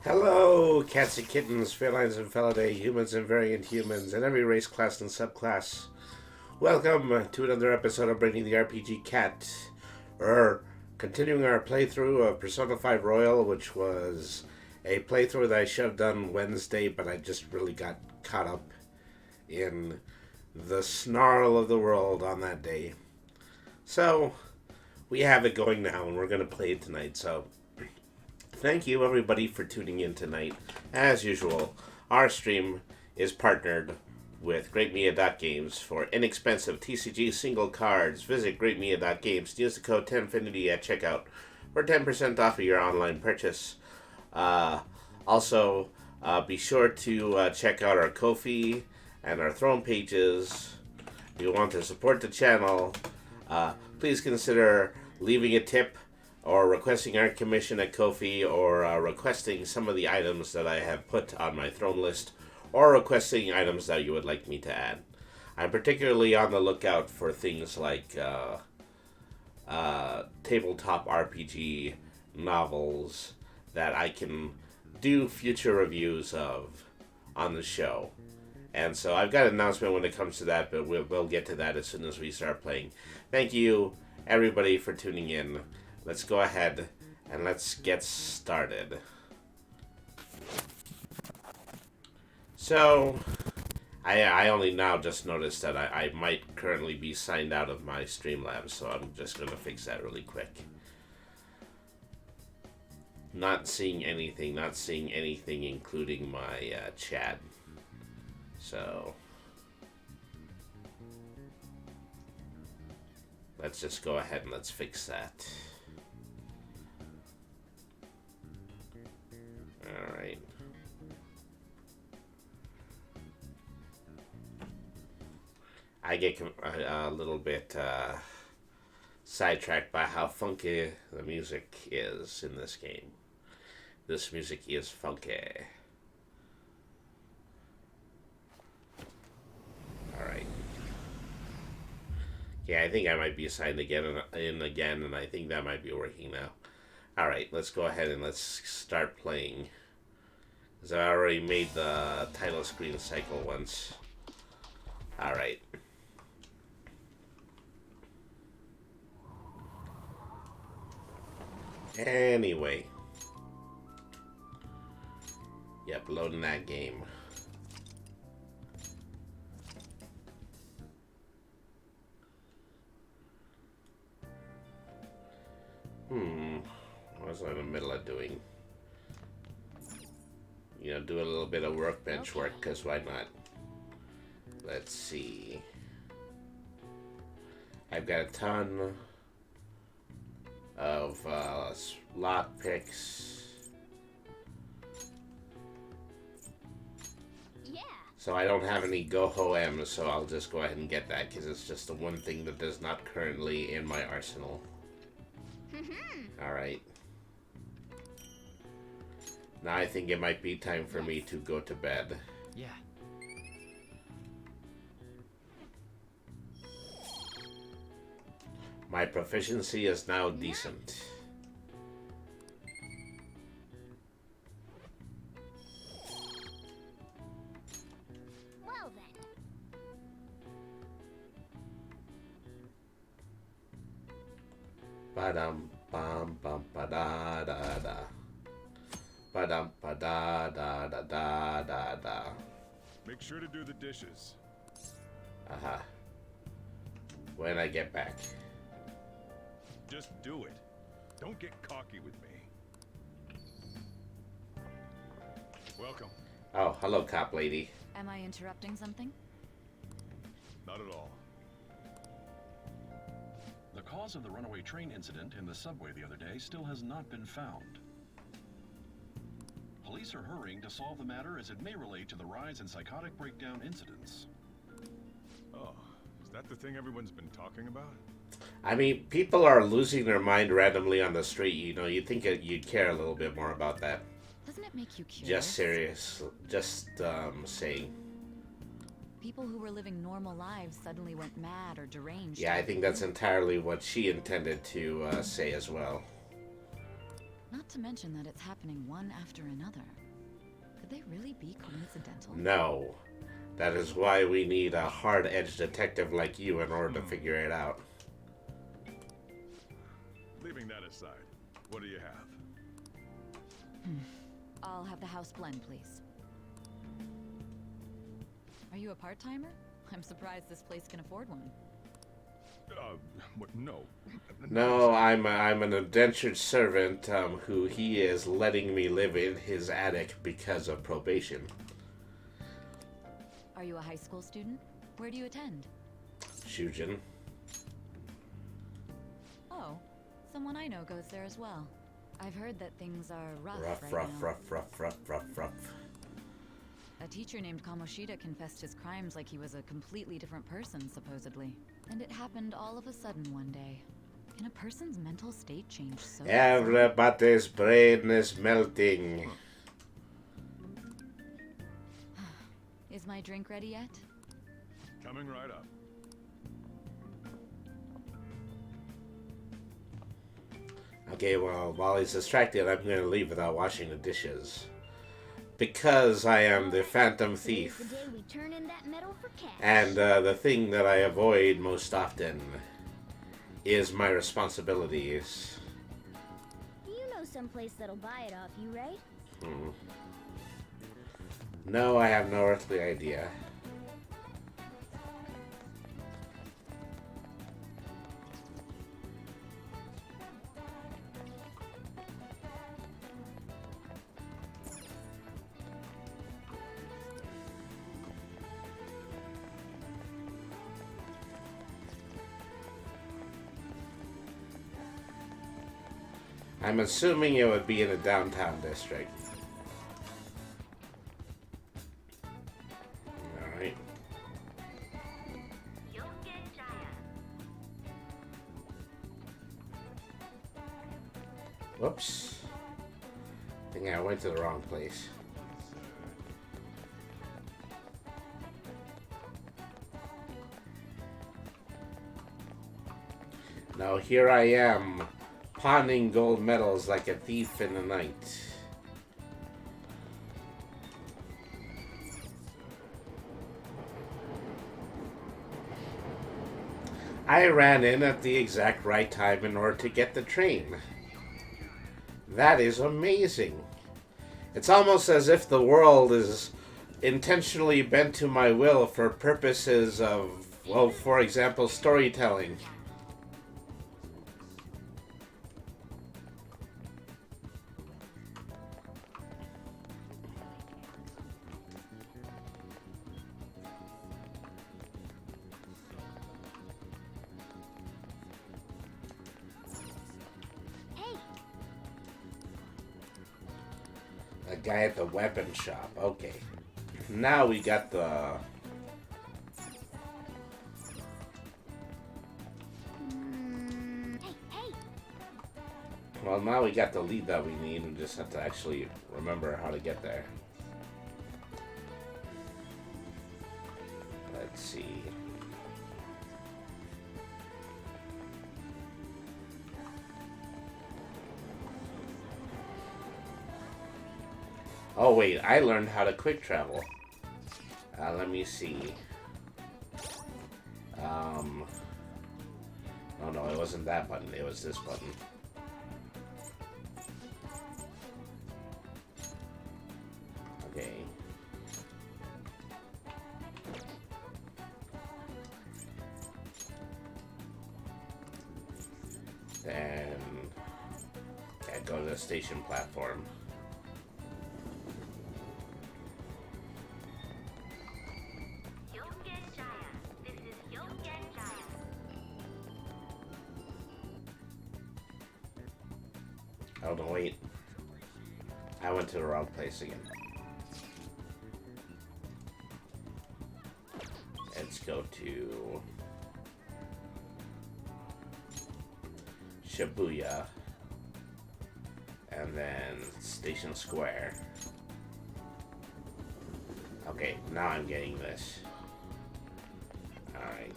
Hello, cats and kittens, felines and felidae, humans and variant humans, and every race, class, and subclass. Welcome to another episode of Bringing the RPG Cat. We're continuing our playthrough of Persona 5 Royal, which was a playthrough that I should have done Wednesday, but I just really got caught up in the snarl of the world on that day. So, we have it going now, and we're going to play it tonight, so thank you, everybody, for tuning in tonight. As usual, our stream is partnered with GreatMedia.Games for inexpensive TCG single cards. Visit GreatMedia.Games. Use the code 10Finity at checkout for 10% off of your online purchase. Also, be sure to check out our Kofi and our Throne pages. If you want to support the channel, please consider leaving a tip or requesting our commission at Kofi, or requesting some of the items that I have put on my throne list, or requesting items that you would like me to add. I'm particularly on the lookout for things like tabletop RPG novels that I can do future reviews of on the show. And so I've got an announcement when it comes to that, but we'll get to that as soon as we start playing. Thank you, everybody, for tuning in. Let's go ahead and let's get started. So, I only now just noticed that I might currently be signed out of my Streamlabs, so I'm just going to fix that really quick. Not seeing anything including my chat. So, let's just go ahead and let's fix that. Alright. I get a little bit sidetracked by how funky the music is in this game. This music is funky. Alright. Yeah, I think I might be assigned again, and I think that might be working now. Alright, let's go ahead and let's start playing. Because I already made the title screen cycle once. Alright. Anyway. Yep, loading that game. What was I in the middle of doing? You know, do a little bit of workbench work, because why not? Let's see. I've got a ton of lock picks. Yeah. So I don't have any Goho M, so I'll just go ahead and get that, because it's just the one thing that is not currently in my arsenal. Alright. Now I think it might be time for me to go to bed. Yeah. My proficiency is now decent. Well then. Ba-dum bum bum ba da da da. Ba-dum ba da da da da da da. Make sure to do the dishes. Uh-huh. When I get back. Just do it. Don't get cocky with me. Welcome. Oh, hello, cop lady. Am I interrupting something? Not at all. The cause of the runaway train incident in the subway the other day still has not been found. Police are hurrying to solve the matter as it may relate to the rise in psychotic breakdown incidents. Oh, is that the thing everyone's been talking about? I mean, people are losing their mind randomly on the street. You know, you'd think you'd care a little bit more about that. Doesn't it make you curious? Just serious. Just, saying. People who were living normal lives suddenly went mad or deranged. Yeah, I think that's entirely what she intended to say as well. Not to mention that it's happening one after another. Could they really be coincidental? No. That is why we need a hard-edged detective like you in order to figure it out. Leaving that aside, what do you have? I'll have the house blend, please. Are you a part-timer? I'm surprised this place can afford one. What? No. No, I'm an indentured servant who he is letting me live in his attic because of probation. Are you a high school student? Where do you attend? Shujin. Oh, someone I know goes there as well. I've heard that things are rough right Rough. now. A teacher named Kamoshida confessed his crimes like he was a completely different person, supposedly. And it happened all of a sudden one day. Can a person's mental state change so Everybody's brain is melting. Is my drink ready yet? Coming right up. Okay, well, while he's distracted, I'm going to leave without washing the dishes. Because I am the Phantom Thief. The day we turn in that metal for cash. And the thing that I avoid most often is my responsibilities. You know someplace that'll buy it off you, right? No, I have no earthly idea. I'm assuming it would be in a downtown district. Alright. Whoops. I think I went to the wrong place. Now here I am, pawning gold medals like a thief in the night. I ran in at the exact right time in order to get the train. That is amazing. It's almost as if the world is intentionally bent to my will for purposes of, well, for example, storytelling. A guy at the weapon shop. Okay. Now we got the... Hey! Well, now we got the lead that we need. We just have to actually remember how to get there. Let's see. Oh wait, I learned how to quick travel. Let me see. Oh no, it wasn't that button, it was this button. Okay. Then, yeah, go to the station platform. Oh no, wait. I went to the wrong place again. Let's go to Shibuya and then Station Square. Okay, now I'm getting this. Alright.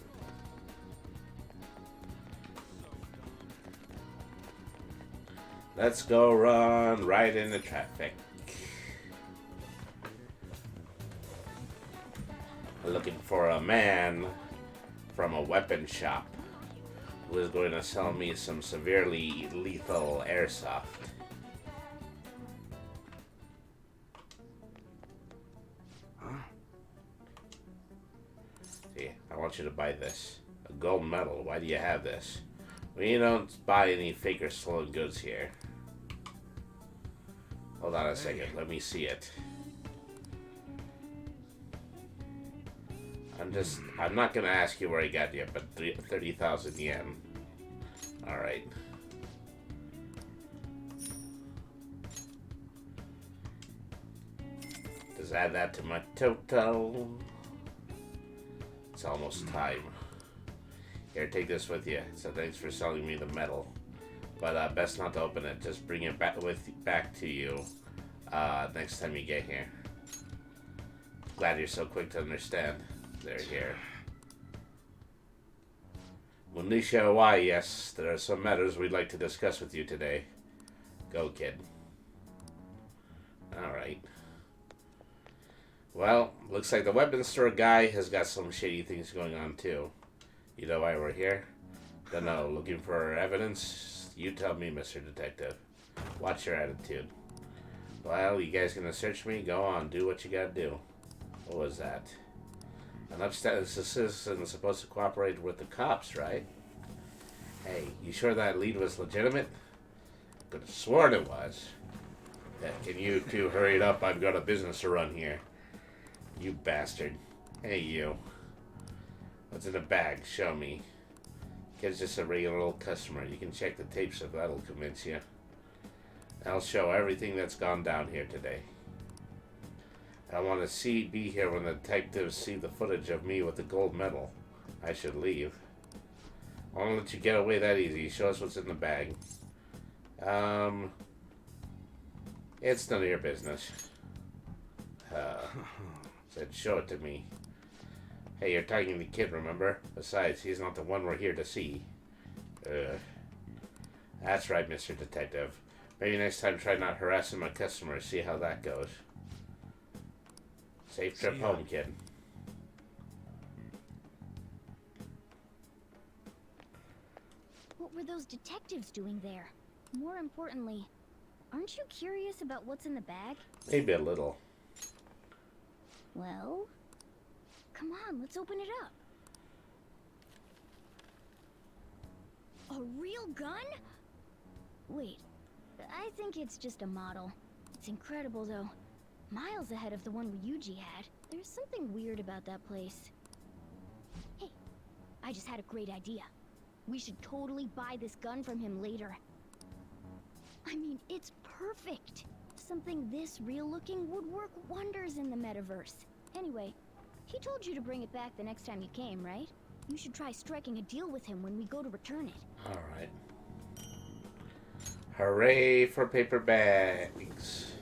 Let's go run right into traffic. Looking for a man from a weapon shop who is going to sell me some severely lethal airsoft. Huh? See, I want you to buy this. A gold medal. Why do you have this? Well, you don't buy any fake or stolen goods here. Hold on a second. Let me see it. I'm not gonna ask you where I got you, but 30,000 yen. Alright. Just add that to my total. It's almost time. Here, take this with you. So thanks for selling me the medal. But best not to open it. Just bring it back to you next time you get here. Glad you're so quick to understand. They're here. Monisha, why, yes, there are some matters we'd like to discuss with you today. Go, kid. Alright. Well, looks like the weapons store guy has got some shady things going on, too. You know why we're here? Don't know. Looking for evidence? You tell me, Mr. Detective. Watch your attitude. Well, you guys gonna search me? Go on. Do what you gotta do. What was that? An upstairs citizen is supposed to cooperate with the cops, right? Hey, you sure that lead was legitimate? Could have sworn it was. Yeah, can you two hurry it up? I've got a business to run here. You bastard. Hey, you. What's in the bag? Show me. Kid's just a regular old customer. You can check the tapes if that'll convince you. I'll show everything that's gone down here today. I want to be here when the detectives see the footage of me with the gold medal. I should leave. I won't let you get away that easy. Show us what's in the bag. It's none of your business. Said show it to me. Hey, you're talking to the kid, remember? Besides, he's not the one we're here to see. That's right, Mr. Detective. Maybe next time try not harassing my customers. See how that goes. Safe trip home, kid. What were those detectives doing there? More importantly, aren't you curious about what's in the bag? Maybe a little. Well, come on, let's open it up. A real gun? Wait, I think it's just a model. It's incredible, though. Miles ahead of the one Ryuji had. There's something weird about that place. Hey, I just had a great idea. We should totally buy this gun from him later. I mean, it's perfect. Something this real-looking would work wonders in the metaverse. Anyway, he told you to bring it back the next time you came, right? You should try striking a deal with him when we go to return it. Alright. Hooray for paper bags.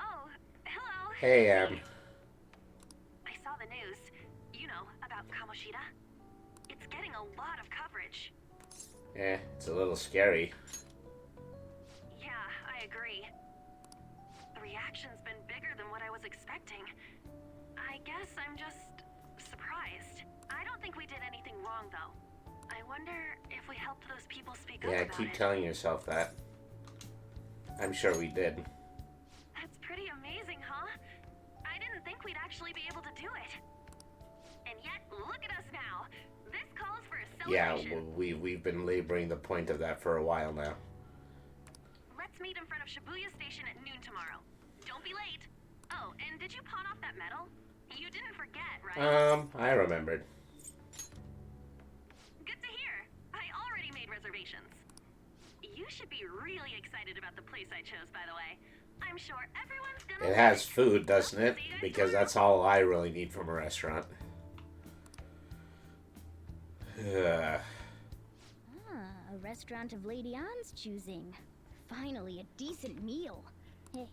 Oh, hello. Hey, I saw the news. You know, about Kamoshida. It's getting a lot of coverage. it's a little scary. Yeah, I agree. The reaction's been bigger than what I was expecting. I guess I'm just surprised. I don't think we did anything wrong, though. I wonder if we helped those people speak up Yeah, about keep it. telling yourself that. I'm sure we did. That's pretty amazing, huh? I didn't think we'd actually be able to do it. And yet, look at us now. This calls for a Yeah, celebration. we've been laboring the point of that for a while now. Let's meet in front of Shibuya Station at noon tomorrow. Don't be late. Oh, and did you pawn off that medal? You didn't forget, right? I remembered. Good to hear. I already made reservations. You should be really excited about the place I chose, by the way. I'm sure everyone's gonna It has food, doesn't it? Because that's all I really need from a restaurant. Ah, a restaurant of Lady Ann's choosing. Finally, a decent meal. Hey,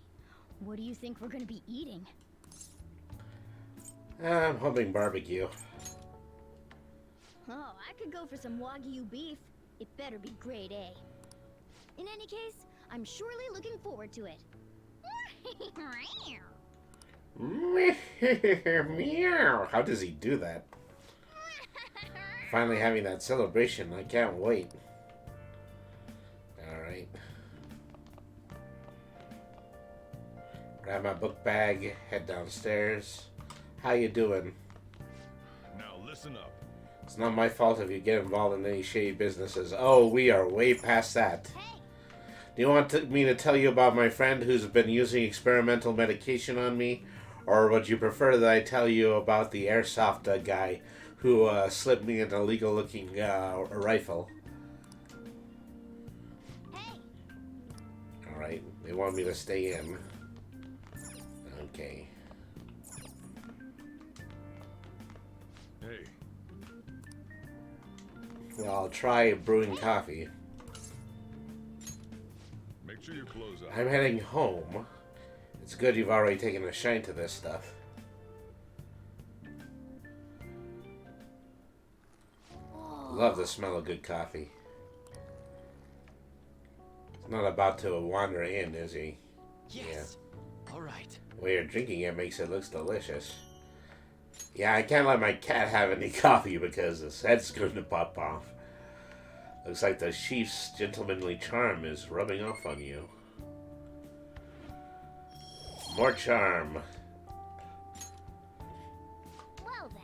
what do you think we're gonna be eating? I'm hoping barbecue. Oh, I could go for some Wagyu beef. It better be grade A. In any case, I'm surely looking forward to it. Meow. How does he do that? Finally having that celebration. I can't wait. Alright. Grab my book bag, head downstairs. How you doing? Now listen up. It's not my fault if you get involved in any shady businesses. Oh, we are way past that. Hey, Do you want me to tell you about my friend who's been using experimental medication on me? Or would you prefer that I tell you about the airsoft guy who slipped me an illegal-looking rifle? hey, Alright, they want me to stay in. Okay. Hey, Well, I'll try brewing coffee. make sure you close up. I'm heading home. It's good you've already taken a shine to this stuff. Love the smell of good coffee. He's not about to wander in, is he? Yes. All right. The way you're drinking it makes it look delicious. Yeah, I can't let my cat have any coffee because his head's going to pop off. Looks like the chief's gentlemanly charm is rubbing off on you. More charm. well then.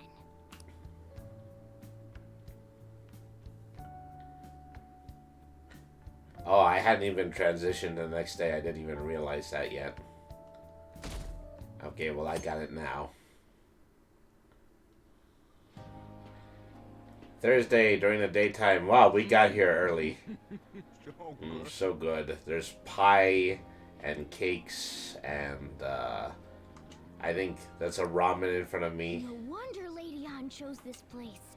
Oh, I hadn't even transitioned the next day. I didn't even realize that yet. Okay, well, I got it now. Thursday during the daytime. Wow, we got here early. So good. There's pie and cakes and I think that's a ramen in front of me. No wonder Lady An chose this place.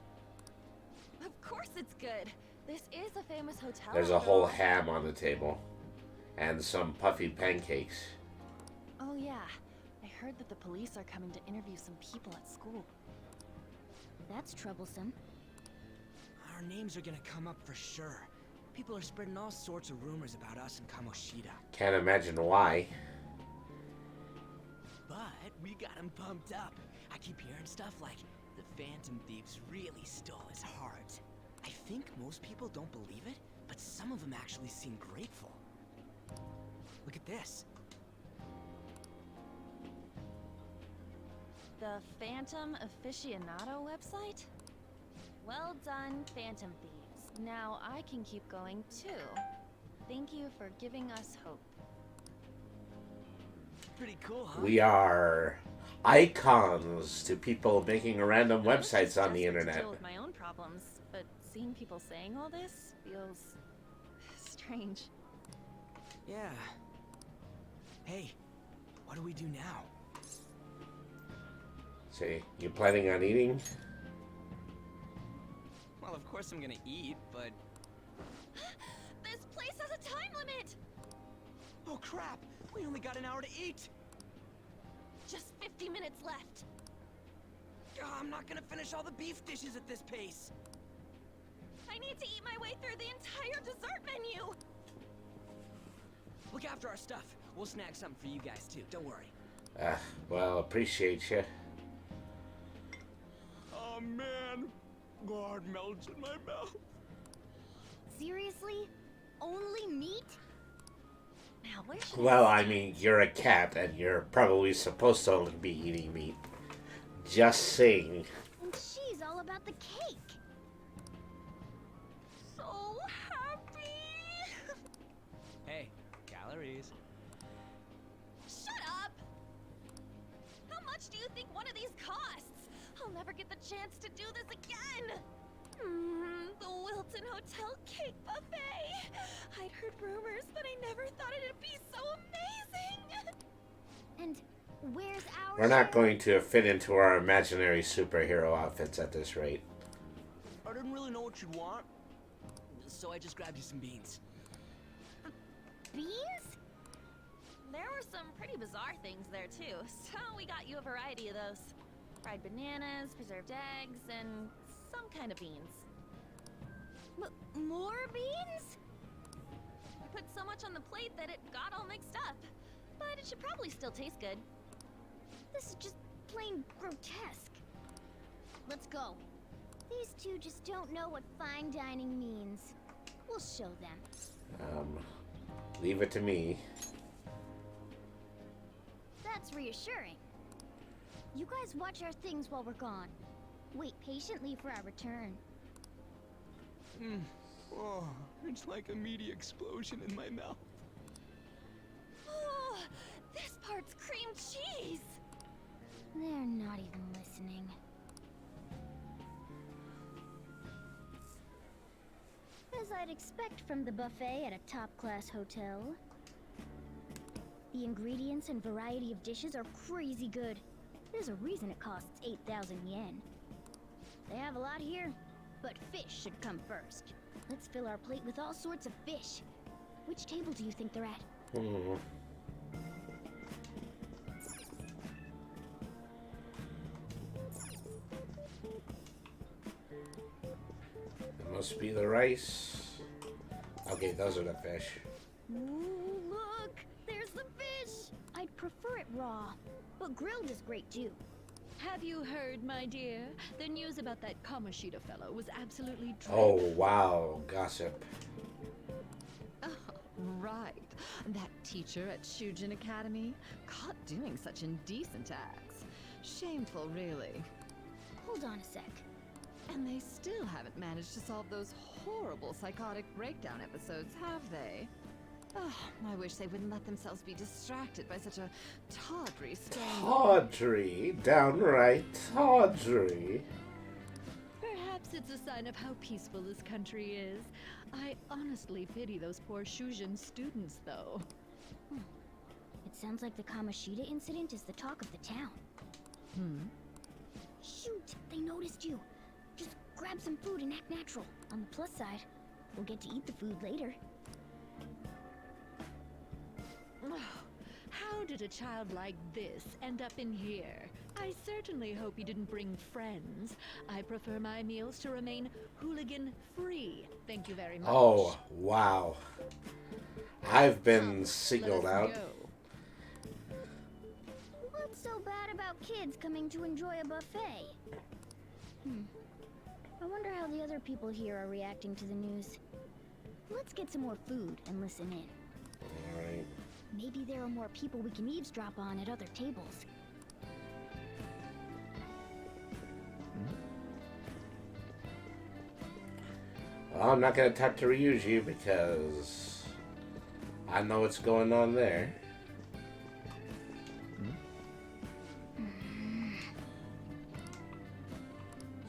Of course it's good. This is a famous hotel. There's a whole ham on the table and some puffy pancakes. Oh yeah, I heard that the police are coming to interview some people at school. That's troublesome. Our names are gonna come up for sure. People are spreading all sorts of rumors about us in Kamoshida. Can't imagine why. But we got them pumped up. I keep hearing stuff like the Phantom Thieves really stole his heart. I think most people don't believe it, but some of them actually seem grateful. Look at this. The Phantom Aficionado website? Well done, Phantom Thieves. Now I can keep going too. Thank you for giving us hope. Pretty cool, huh? We are icons to people making random I wish websites it's on the just to internet. deal with my own problems, but seeing people saying all this feels strange. Yeah. Hey, what do we do now? See, you planning on eating? Well, of course I'm gonna eat, but... This place has a time limit! Oh crap! We only got an hour to eat! Just 50 minutes left. I'm not gonna finish all the beef dishes at this pace! I need to eat my way through the entire dessert menu! Look after our stuff. We'll snag something for you guys too, don't worry. Well, appreciate you. Oh man, God melts in my mouth. Seriously? Only meat? Now, where should Well, I mean, you're a cat and you're probably supposed to only be eating meat. Just saying. And she's all about the cake. so happy! Hey, calories. Shut up! How much do you think one of these costs? I'll never get the chance to do this again! The Wilton Hotel Cake Buffet! I'd heard rumors, but I never thought it'd be so amazing! And where's our We're not share? going to fit into our imaginary superhero outfits at this rate. I didn't really know what you'd want, so I just grabbed you some beans. Beans? There were some pretty bizarre things there too, so we got you a variety of those. Fried bananas, preserved eggs, and some kind of beans. More beans? I put so much on the plate that it got all mixed up. But it should probably still taste good. This is just plain grotesque. Let's go. These two just don't know what fine dining means. We'll show them. Leave it to me. That's reassuring. You guys watch our things while we're gone. Wait patiently for our return. Oh, it's like a meaty explosion in my mouth. Oh, this part's cream cheese! They're not even listening. As I'd expect from the buffet at a top-class hotel. The ingredients and variety of dishes are crazy good. There's a reason it costs 8,000 yen. They have a lot here, but fish should come first. Let's fill our plate with all sorts of fish. Which table do you think they're at? It must be the rice. Okay, those are the fish. Ooh, look! There's the fish! I'd prefer it raw, but grilled is great too. Have you heard, my dear? The news about that Kamoshida fellow was absolutely dreadful. Oh, wow. Gossip. Oh, right. That teacher at Shujin Academy, caught doing such indecent acts. Shameful, really. Hold on a sec. And they still haven't managed to solve those horrible psychotic breakdown episodes, have they? Oh, I wish they wouldn't let themselves be distracted by such a tawdry scandal. Tawdry. Downright tawdry. Perhaps it's a sign of how peaceful this country is. I honestly pity those poor Shujin students, though. It sounds like the Kamoshida incident is the talk of the town. Shoot! They noticed you. Just grab some food and act natural. On the plus side, we'll get to eat the food later. Oh, how did a child like this end up in here? I certainly hope he didn't bring friends. I prefer my meals to remain hooligan-free. Thank you very much. Oh, wow. I've been singled Let us out. go. What's so bad about kids coming to enjoy a buffet? I wonder how the other people here are reacting to the news. Let's get some more food and listen in. Alright. Maybe there are more people we can eavesdrop on at other tables. Well, I'm not going to talk to Ryuji because I know what's going on there.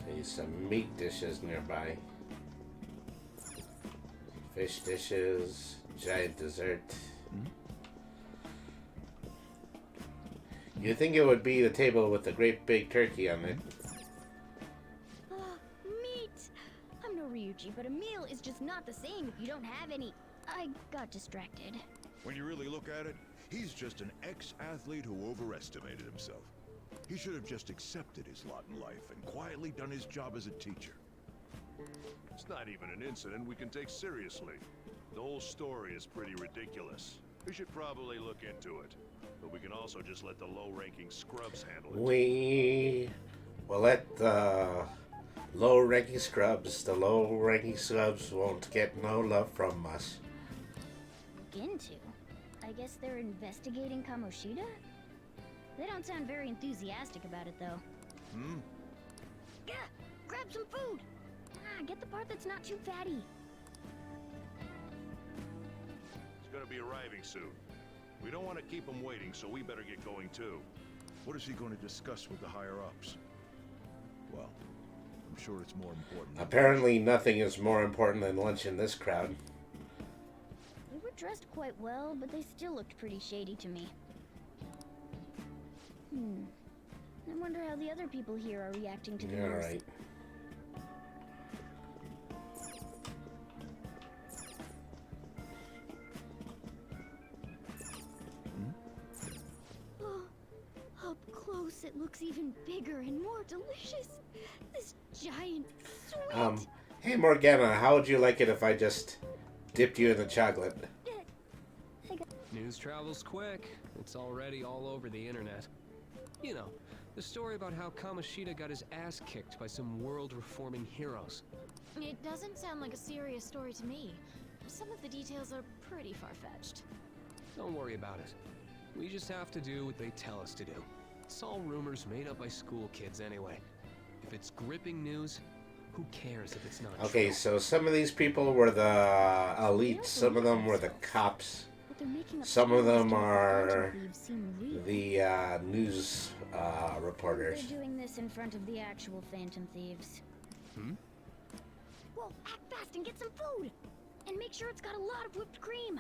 See some meat dishes nearby. Fish dishes, giant dessert. You'd think it would be the table with the great big turkey on it. Meat! I'm no Ryuji, but a meal is just not the same if you don't have any. I got distracted. When you really look at it, he's just an ex-athlete who overestimated himself. He should have just accepted his lot in life and quietly done his job as a teacher. It's not even an incident we can take seriously. The whole story is pretty ridiculous. We should probably look into it. But we can also just let the low-ranking scrubs handle it. We will let the low-ranking scrubs. The low-ranking scrubs won't get no love from us. Look into? I guess they're investigating Kamoshida? They don't sound very enthusiastic about it, though. Yeah, grab some food! Get the part that's not too fatty. He's gonna be arriving soon. We don't want to keep him waiting, so we better get going too. What is he going to discuss with the higher-ups? Well, I'm sure it's more important. Apparently nothing is more important than lunch in this crowd. They were dressed quite well, but they still looked pretty shady to me. I wonder how the other people here are reacting to the news. Alright. Up close, it looks even bigger and more delicious. This giant sweet. Hey Morgana, how would you like it if I just dipped you in the chocolate? News travels quick. It's already all over the internet. You know, the story about how Kamoshida got his ass kicked by some world-reforming heroes. It doesn't sound like a serious story to me. Some of the details are pretty far-fetched. Don't worry about it. We just have to do what they tell us to do. It's all rumors made up by school kids anyway. If it's gripping news, who cares if it's not Okay, true? so some of these people were the elite, some of them were the cops, some of them are the news reporters. They're doing this in front of the actual Phantom Thieves. Hmm? Whoa, act fast and get some food! And make sure it's got a lot of whipped cream!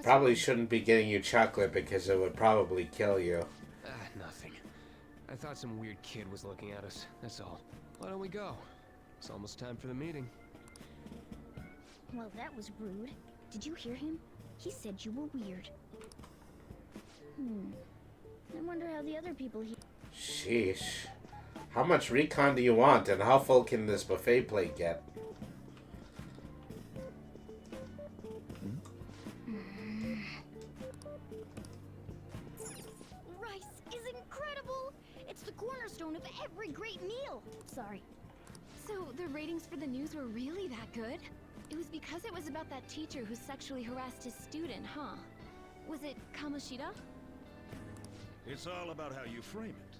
Probably shouldn't be getting you chocolate because it would probably kill you. Nothing. I thought some weird kid was looking at us, that's all. Why don't we go? It's almost time for the meeting. Well, that was rude. Did you hear him? He said you were weird. I wonder how the other people here... Sheesh. How much recon do you want, and how full can this buffet plate get? Rice is incredible! It's the cornerstone of every great meal! Sorry. So, the ratings for the news were really that good? It was because it was about that teacher who sexually harassed his student, huh? Was it Kamoshida? It's all about how you frame it.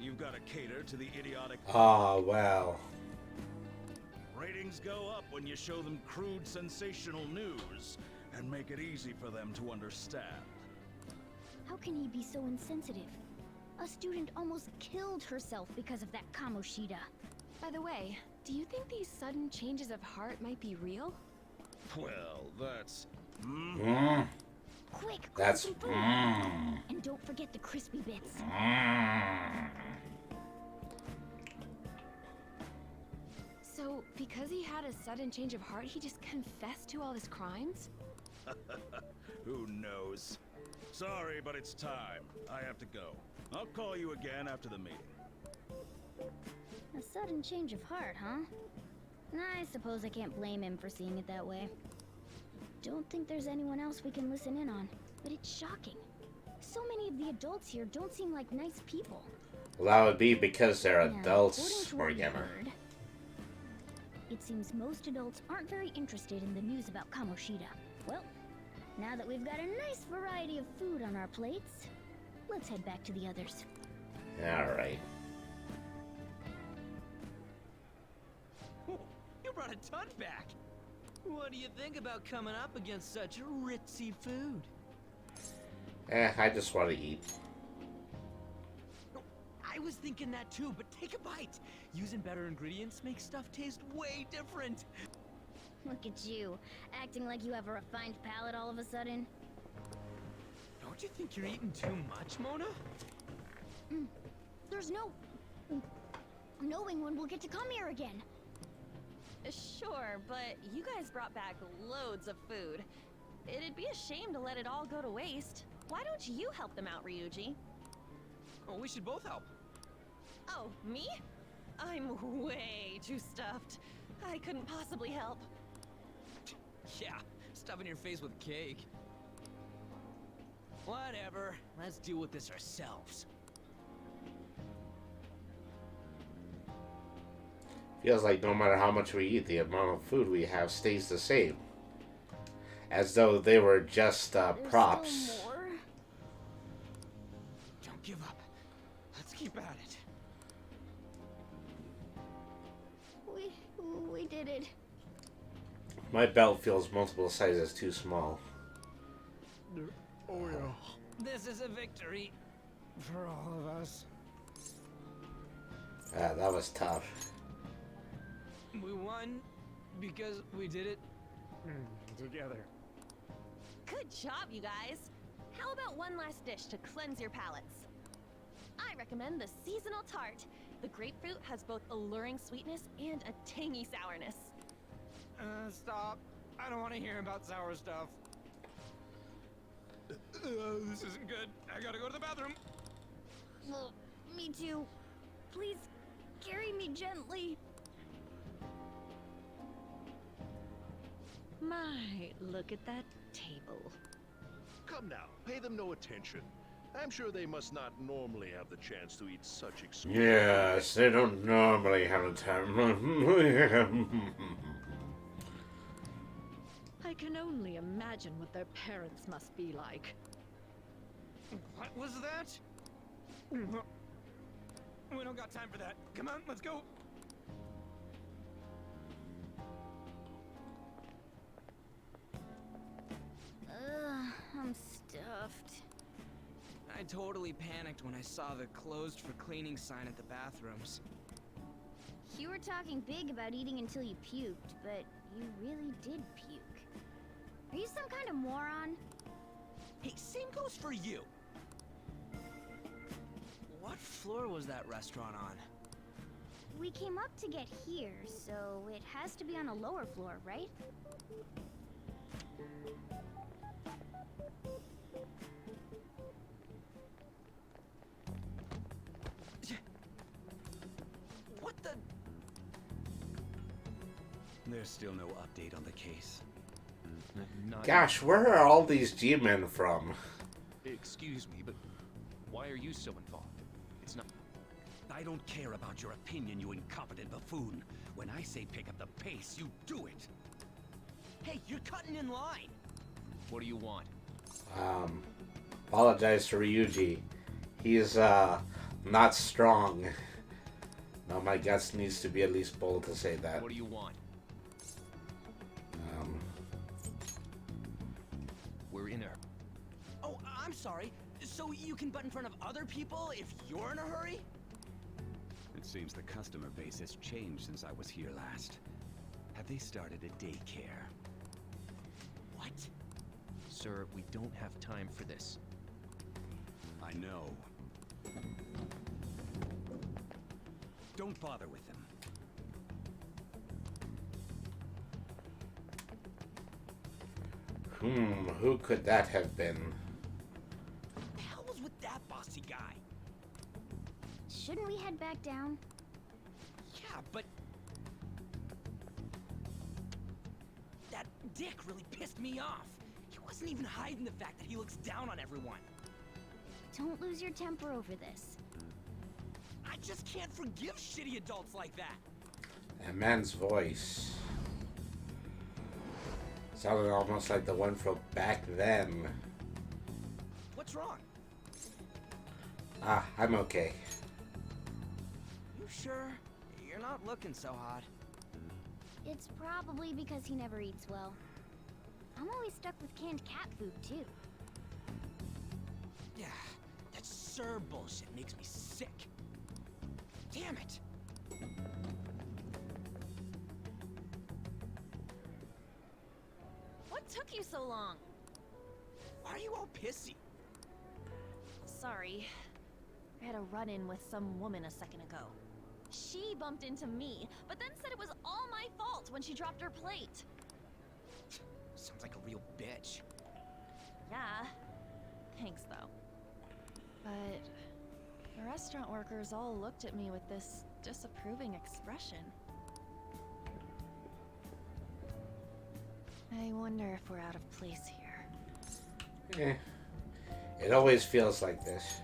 You've got to cater to the idiotic... Ah, well. Ratings go up when you show them crude, sensational news and make it easy for them to understand. How can he be so insensitive? A student almost killed herself because of that Kamoshida. By the way, do you think these sudden changes of heart might be real? Well, that's... Quick, grab That's... some food! And don't forget the crispy bits. So, because he had a sudden change of heart, he just confessed to all his crimes? Who knows? Sorry, but it's time. I have to go. I'll call you again after the meeting. A sudden change of heart, huh? I suppose I can't blame him for seeing it that way. Don't think there's anyone else we can listen in on, but it's shocking. So many of the adults here don't seem like nice people. Well, that would be because they're Now, adults, according to what we Morgana. heard, it seems most adults aren't very interested in the news about Kamoshida. Well, now that we've got a nice variety of food on our plates, let's head back to the others. Alright. You brought a ton back. What do you think about coming up against such ritzy food? I just want to eat. I was thinking that too, but take a bite. Using better ingredients makes stuff taste way different. Look at you, acting like you have a refined palate all of a sudden. Don't you think you're eating too much, Mona? There's no... knowing when we'll get to come here again. Sure, but you guys brought back loads of food. It'd be a shame to let it all go to waste. Why don't you help them out, Ryuji? Oh, we should both help. Oh, me? I'm way too stuffed. I couldn't possibly help. Yeah, stuffing your face with cake. Whatever, let's deal with this ourselves. Feels like no matter how much we eat, the amount of food we have stays the same. As though they were just There's props. still more. Don't give up. Let's keep at it. We did it. My belt feels multiple sizes too small. Oh yeah. This is a victory for all of us. That was tough. We won because we did it together. Good job, you guys. How about one last dish to cleanse your palates? I recommend the seasonal tart. The grapefruit has both alluring sweetness and a tangy sourness. Stop. I don't want to hear about sour stuff. This isn't good. I gotta go to the bathroom. Well, me too. Please, carry me gently. My, look at that table. Come now, pay them no attention. I'm sure they must not normally have the chance to eat such exquisite. Yes, they don't normally have a time. I can only imagine what their parents must be like. What was that? We don't got time for that. Come on, let's go. I'm stuffed. I totally panicked when I saw the closed for cleaning sign at the bathrooms. You were talking big about eating until you puked, but you really did puke. Are you some kind of moron? Hey, same goes for you. What floor was that restaurant on? We came up to get here, so it has to be on a lower floor, right? What the? There's still no update on the case. Gosh, where are all these G-men from? Excuse me, but why are you so involved? It's not... I don't care about your opinion, you incompetent buffoon. When I say pick up the pace, you do it. Hey, you're cutting in line. What do you want? Apologize to Ryuji. He's, not strong. No, my guts needs to be at least bold to say that. What do you want? We're in a... Oh, I'm sorry. So you can butt in front of other people if you're in a hurry? It seems the customer base has changed since I was here last. Have they started a daycare? What? Sir, we don't have time for this. I know. Don't bother with them. Who could that have been? What the hell was with that bossy guy? Shouldn't we head back down? Yeah, but... that dick really pissed me off. He wasn't even hiding the fact that he looks down on everyone. Don't lose your temper over this. I just can't forgive shitty adults like that. That man's voice sounded almost like the one from back then. What's wrong? I'm okay. You sure? You're not looking so hot. It's probably because he never eats well. I'm always stuck with canned cat food, too. Yeah, that Sir bullshit makes me sick. Damn it! What took you so long? Why are you all pissy? Sorry. I had a run-in with some woman a second ago. She bumped into me, but then said it was all my fault when she dropped her plate. Sounds like a real bitch. Yeah. Thanks, though. But the restaurant workers all looked at me with this disapproving expression. I wonder if we're out of place here. It always feels like this.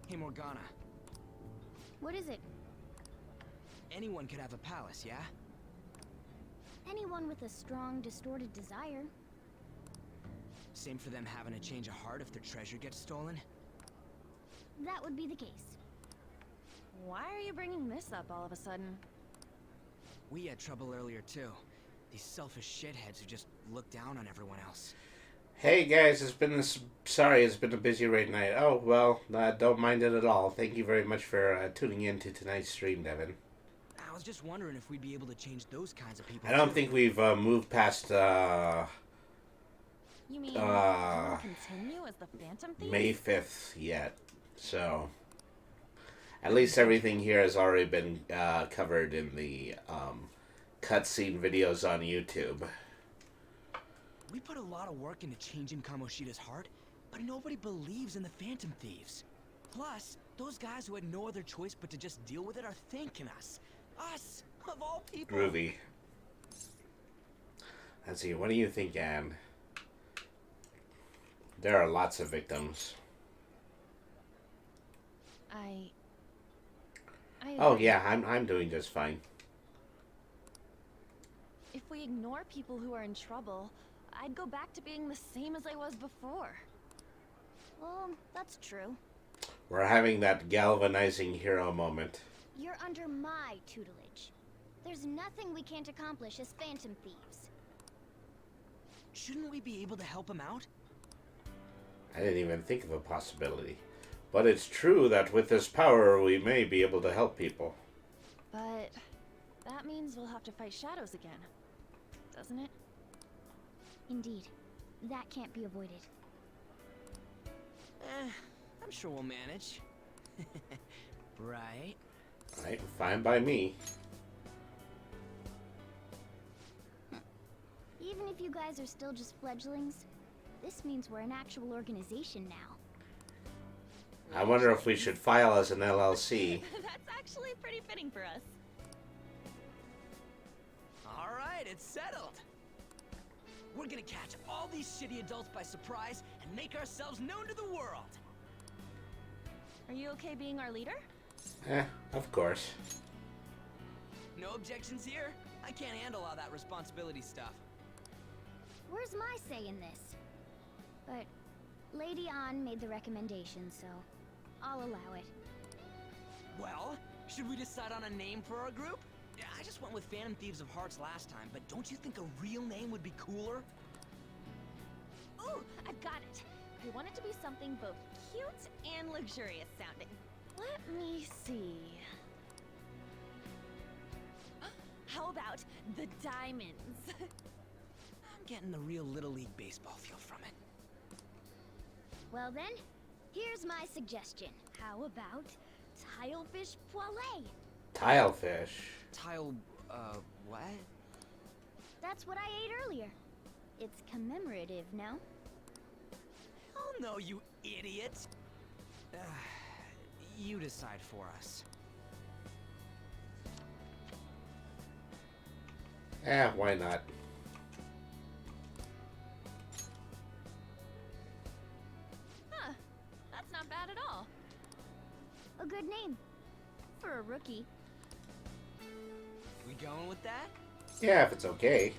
Hey, Morgana. What is it? Anyone could have a palace, yeah? Anyone with a strong, distorted desire. Same for them having a change of heart if their treasure gets stolen? That would be the case. Why are you bringing this up all of a sudden? We had trouble earlier, too. These selfish shitheads who just look down on everyone else. Hey guys, it's been a busy raid night. Oh, well, don't mind it at all. Thank you very much for tuning in to tonight's stream, Devin. I was just wondering if we'd be able to change those kinds of people. I don't think we've moved past You mean Uh, continue as the Phantom Thief? May 5th yet. So, at least everything here has already been covered in the cutscene videos on YouTube. We put a lot of work into changing Kamoshida's heart, but nobody believes in the Phantom Thieves. Plus, those guys who had no other choice but to just deal with it are thanking us. Us, of all people. Groovy. Let's see, what do you think, Anne? There are lots of victims. Oh yeah, I'm doing just fine. If we ignore people who are in trouble, I'd go back to being the same as I was before. Well, that's true. We're having that galvanizing hero moment. You're under my tutelage. There's nothing we can't accomplish as Phantom Thieves. Shouldn't we be able to help him out? I didn't even think of a possibility. But it's true that with this power, we may be able to help people. But that means we'll have to fight shadows again, doesn't it? Indeed. That can't be avoided. I'm sure we'll manage. Right? Right, fine by me. Even if you guys are still just fledglings, this means we're an actual organization now. I wonder if we should file as an LLC. That's actually pretty fitting for us. Alright, it's settled. We're gonna catch all these shitty adults by surprise and make ourselves known to the world. Are you okay being our leader? Of course. No objections here? I can't handle all that responsibility stuff. Where's my say in this? But Lady An made the recommendation, so I'll allow it. Well, should we decide on a name for our group? I just went with Phantom Thieves of Hearts last time, but don't you think a real name would be cooler? Ooh, I've got it. We want it to be something both cute and luxurious sounding. Let me see. How about the Diamonds? I'm getting the real Little League Baseball feel from it. Well then, here's my suggestion. How about Tilefish Poêlée? Tilefish. What? That's what I ate earlier. It's commemorative, no? Oh no, you idiot! You decide for us. Why not? Huh, that's not bad at all. A good name. For a rookie. We going with that? Yeah, if it's okay.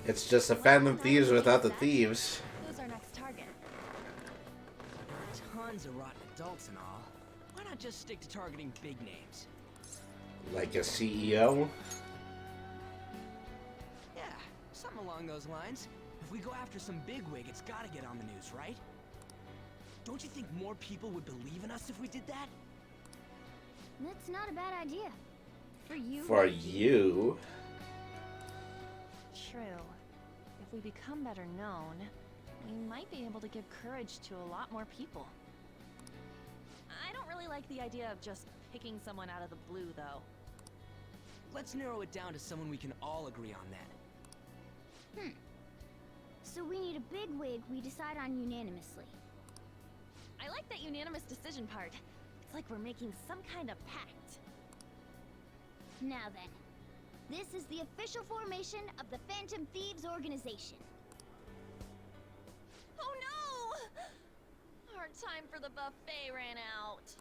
It's just a Phantom Thieves without the thieves. Who's our next target? Tons of rotten adults and all. Why not just stick to targeting big names? Like a CEO? Yeah, something along those lines. If we go after some bigwig, it's gotta get on the news, right? Don't you think more people would believe in us if we did that? That's not a bad idea. For you. For you. True. If we become better known, we might be able to give courage to a lot more people. I don't really like the idea of just picking someone out of the blue, though. Let's narrow it down to someone we can all agree on then. So we need a big wig we decide on unanimously. I like that unanimous decision part. It's like we're making some kind of pact. Now then, this is the official formation of the Phantom Thieves organization. Oh no! Our time for the buffet ran out.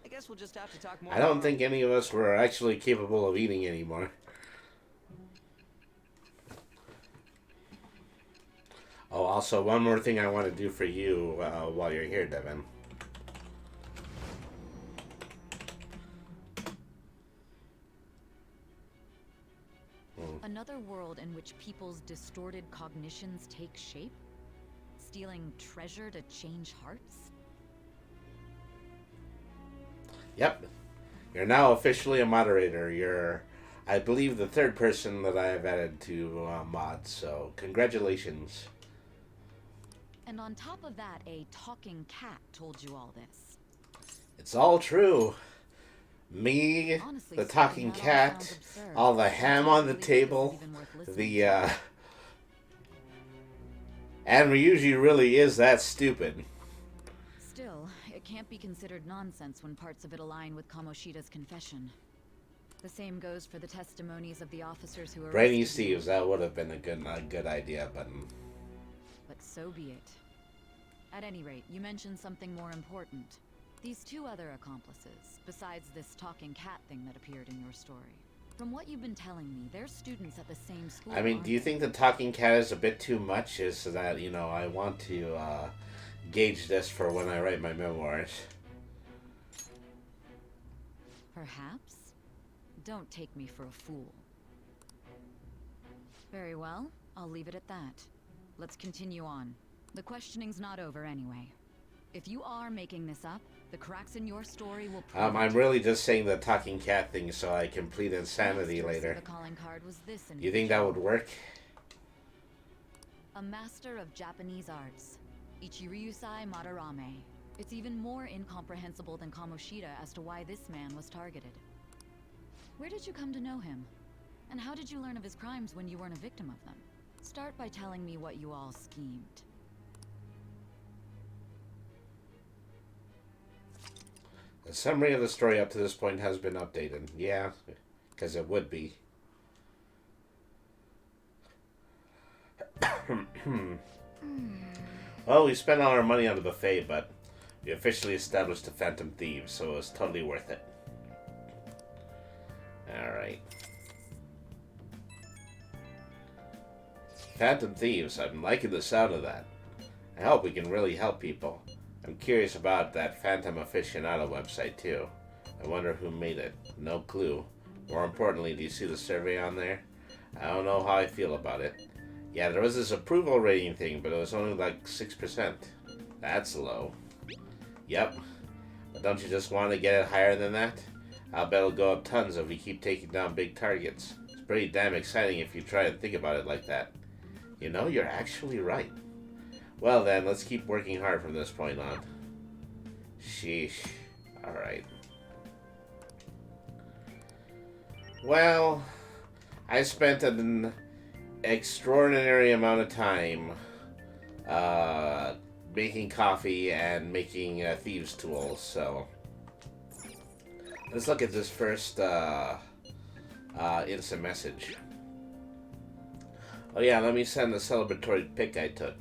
I guess we'll just have to talk more. I don't think any of us were actually capable of eating anymore. Oh, also, one more thing I want to do for you while you're here, Devin. Another world in which people's distorted cognitions take shape? Stealing treasure to change hearts? Yep. You're now officially a moderator. You're, I believe, the third person that I have added to mods, so congratulations. And on top of that, a talking cat told you all this. It's all true. Me, Honestly, the speaking, talking that all cat, sounds absurd. all the I ham can't on the believe this is table, even worth listening the, to. and Ryuji really is that stupid. Still, it can't be considered nonsense when parts of it align with Kamoshida's confession. The same goes for the testimonies of the officers who arrested Brainy you. Steves, that would have been a good idea, but... But so be it. At any rate, you mentioned something more important. These two other accomplices, besides this talking cat thing that appeared in your story. From what you've been telling me, they're students at the same school. I mean, aren't do you they? think the talking cat is a bit too much? Is that, you know, I want to gauge this for when I write my memoirs. Perhaps? Don't take me for a fool. Very well, I'll leave it at that. Let's continue on. The questioning's not over anyway. If you are making this up, the cracks in your story will prove I'm it. really just saying the talking cat thing so I can plead insanity Next later. the calling card was this You think that would individual. work? A master of Japanese arts, Ichiryusai Madarame. It's even more incomprehensible than Kamoshida as to why this man was targeted. Where did you come to know him? And how did you learn of his crimes when you weren't a victim of them? Start by telling me what you all schemed. The summary of the story up to this point has been updated. Yeah, because it would be. Well, we spent all our money on the buffet, but we officially established the Phantom Thieves, so it was totally worth it. Alright. Phantom Thieves, I'm liking the sound of that. I hope we can really help people. I'm curious about that Phantom Aficionado website too. I wonder who made it. No clue. More importantly, do you see the survey on there? I don't know how I feel about it. Yeah, there was this approval rating thing, but it was only like 6%. That's low. Yep. But don't you just want to get it higher than that? I'll bet it'll go up tons if we keep taking down big targets. It's pretty damn exciting if you try and think about it like that. You know, you're actually right. Well then, let's keep working hard from this point on. Sheesh. Alright. Well, I spent an extraordinary amount of time making coffee and making thieves' tools, so... Let's look at this first instant message. Oh yeah, let me send the celebratory pic I took.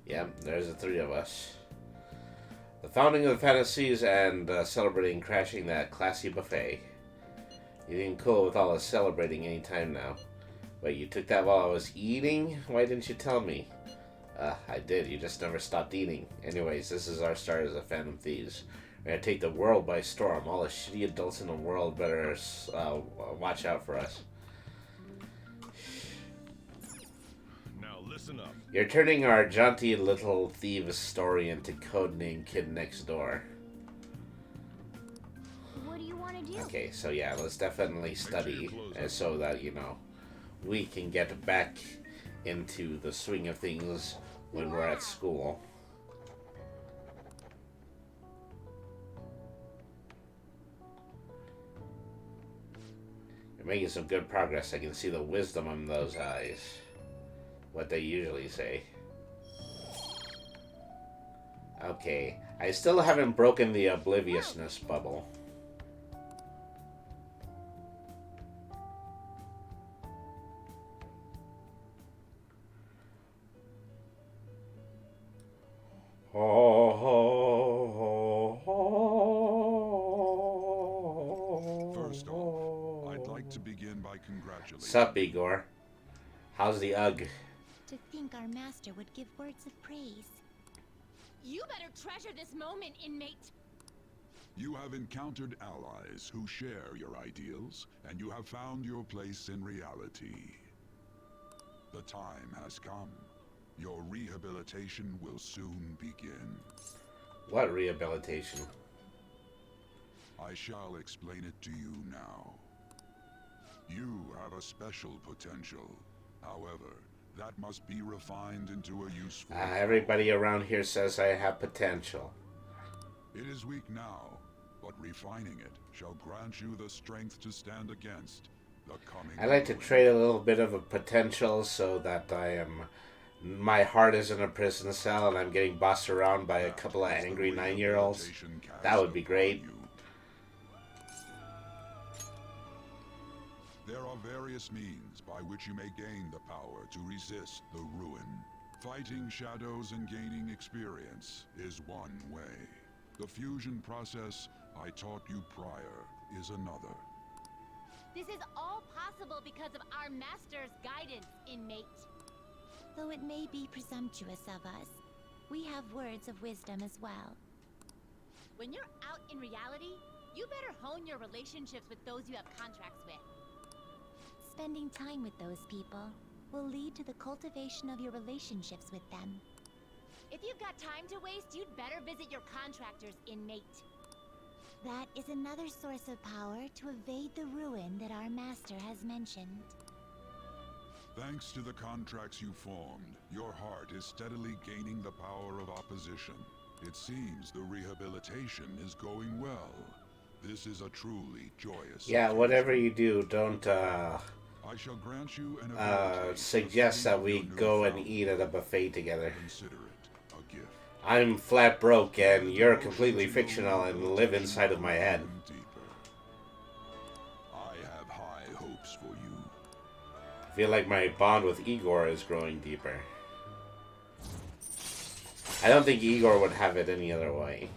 Yep, there's the three of us. The founding of the fantasies and celebrating crashing that classy buffet. You didn't cool with all the celebrating any time now. Wait, you took that while I was eating? Why didn't you tell me? I did, you just never stopped eating. Anyways, this is our start as the Phantom Thieves. We're gonna take the world by storm. All the shitty adults in the world better watch out for us. Now listen up. You're turning our jaunty little thieves story into codename Kid Next Door. What do you want to do? Okay, so yeah, let's definitely study so that, you know, we can get back into the swing of things when we're at school. You're making some good progress. I can see the wisdom in those eyes. What they usually say. Okay, I still haven't broken the obliviousness bubble. First off, I'd like to begin by congratulating Sup, Igor? How's the UGG? To think our master would give words of praise. You better treasure this moment, inmate. You have encountered allies who share your ideals, and you have found your place in reality. The time has come. Your rehabilitation will soon begin. What rehabilitation? I shall explain it to you now. You have a special potential. However, that must be refined into a useful... Everybody around here says I have potential. It is weak now, but refining it shall grant you the strength to stand against the coming. I like to trade a little bit of a potential so that my heart is in a prison cell and I'm getting bossed around by a couple of angry 9-year-olds. That would be great. There are various means by which you may gain the power to resist the ruin. Fighting shadows and gaining experience is one way. The fusion process I taught you prior is another. This is all possible because of our master's guidance, inmate. Though it may be presumptuous of us, we have words of wisdom as well. When you're out in reality, you better hone your relationships with those you have contracts with. Spending time with those people will lead to the cultivation of your relationships with them. If you've got time to waste, you'd better visit your contractors, inmate. That is another source of power to evade the ruin that our master has mentioned. Thanks to the contracts you formed, your heart is steadily gaining the power of opposition. It seems the rehabilitation is going well. This is a truly joyous Yeah, whatever you do, don't I shall grant you an suggest that we go and eat at a buffet together. Consider it a gift. I'm flat broke and you're completely fictional and live inside of my head. I have high hopes for you. I feel like my bond with Igor is growing deeper. I don't think Igor would have it any other way.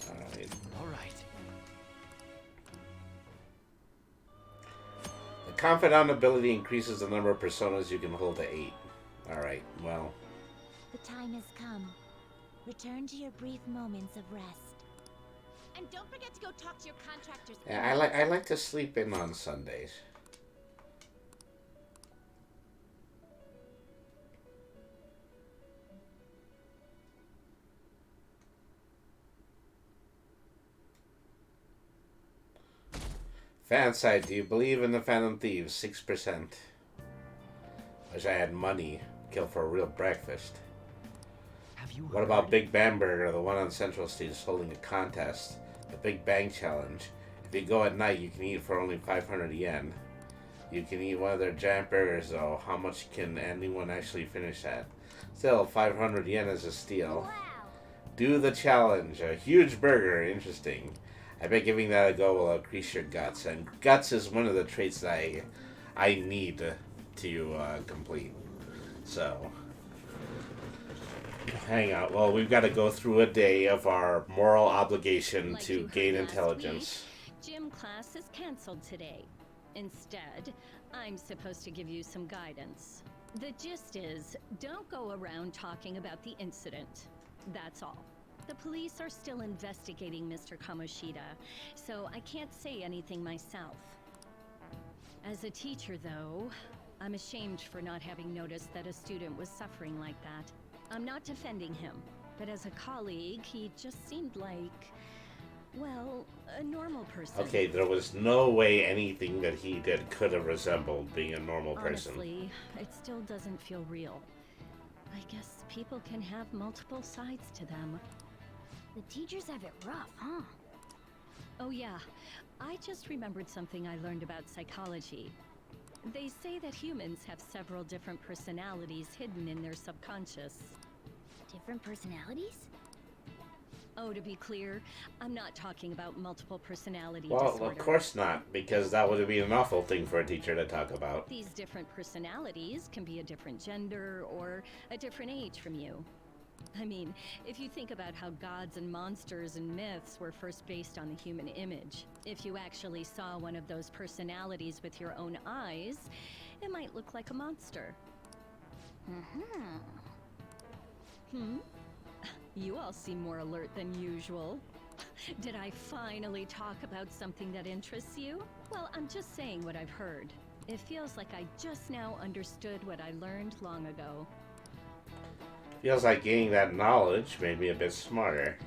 Alright. The Confidant ability increases the number of personas you can hold to 8. Alright, well. The time has come. Return to your brief moments of rest. And don't forget to go talk to your contractors. Yeah, I like to sleep in on Sundays. Fan site, do you believe in the Phantom Thieves? 6%. Wish I had money. Kill for a real breakfast. What about Big Bamberger, the one on Central Street, is holding a contest? The Big Bang Challenge. If you go at night, you can eat for only 500 yen. You can eat one of their giant burgers, though. How much can anyone actually finish that? Still, 500 yen is a steal. Wow. Do the challenge. A huge burger. Interesting. I bet giving that a go will increase your guts. And guts is one of the traits that I need to complete. So, hang out. Well, we've got to go through a day of our moral obligation Like to you gain heard last intelligence. week, gym class is canceled today. Instead, I'm supposed to give you some guidance. The gist is, don't go around talking about the incident. That's all. The police are still investigating Mr. Kamoshida, so I can't say anything myself. As a teacher, though, I'm ashamed for not having noticed that a student was suffering like that. I'm not defending him, but as a colleague, he just seemed like, well, a normal person. Okay, there was no way anything that he did could have resembled being a normal person. Honestly, it still doesn't feel real. I guess people can have multiple sides to them. The teachers have it rough, huh? Oh yeah, I just remembered something I learned about psychology. They say that humans have several different personalities hidden in their subconscious. Different personalities? Oh, to be clear, I'm not talking about multiple personality Well, disorder. of course not, because that would be an awful thing for a teacher to talk about. These different personalities can be a different gender or a different age from you. I mean, if you think about how gods and monsters and myths were first based on the human image, if you actually saw one of those personalities with your own eyes, it might look like a monster. Hmm? You all seem more alert than usual. Did I finally talk about something that interests you? Well, I'm just saying what I've heard. It feels like I just now understood what I learned long ago. Feels like gaining that knowledge made me a bit smarter.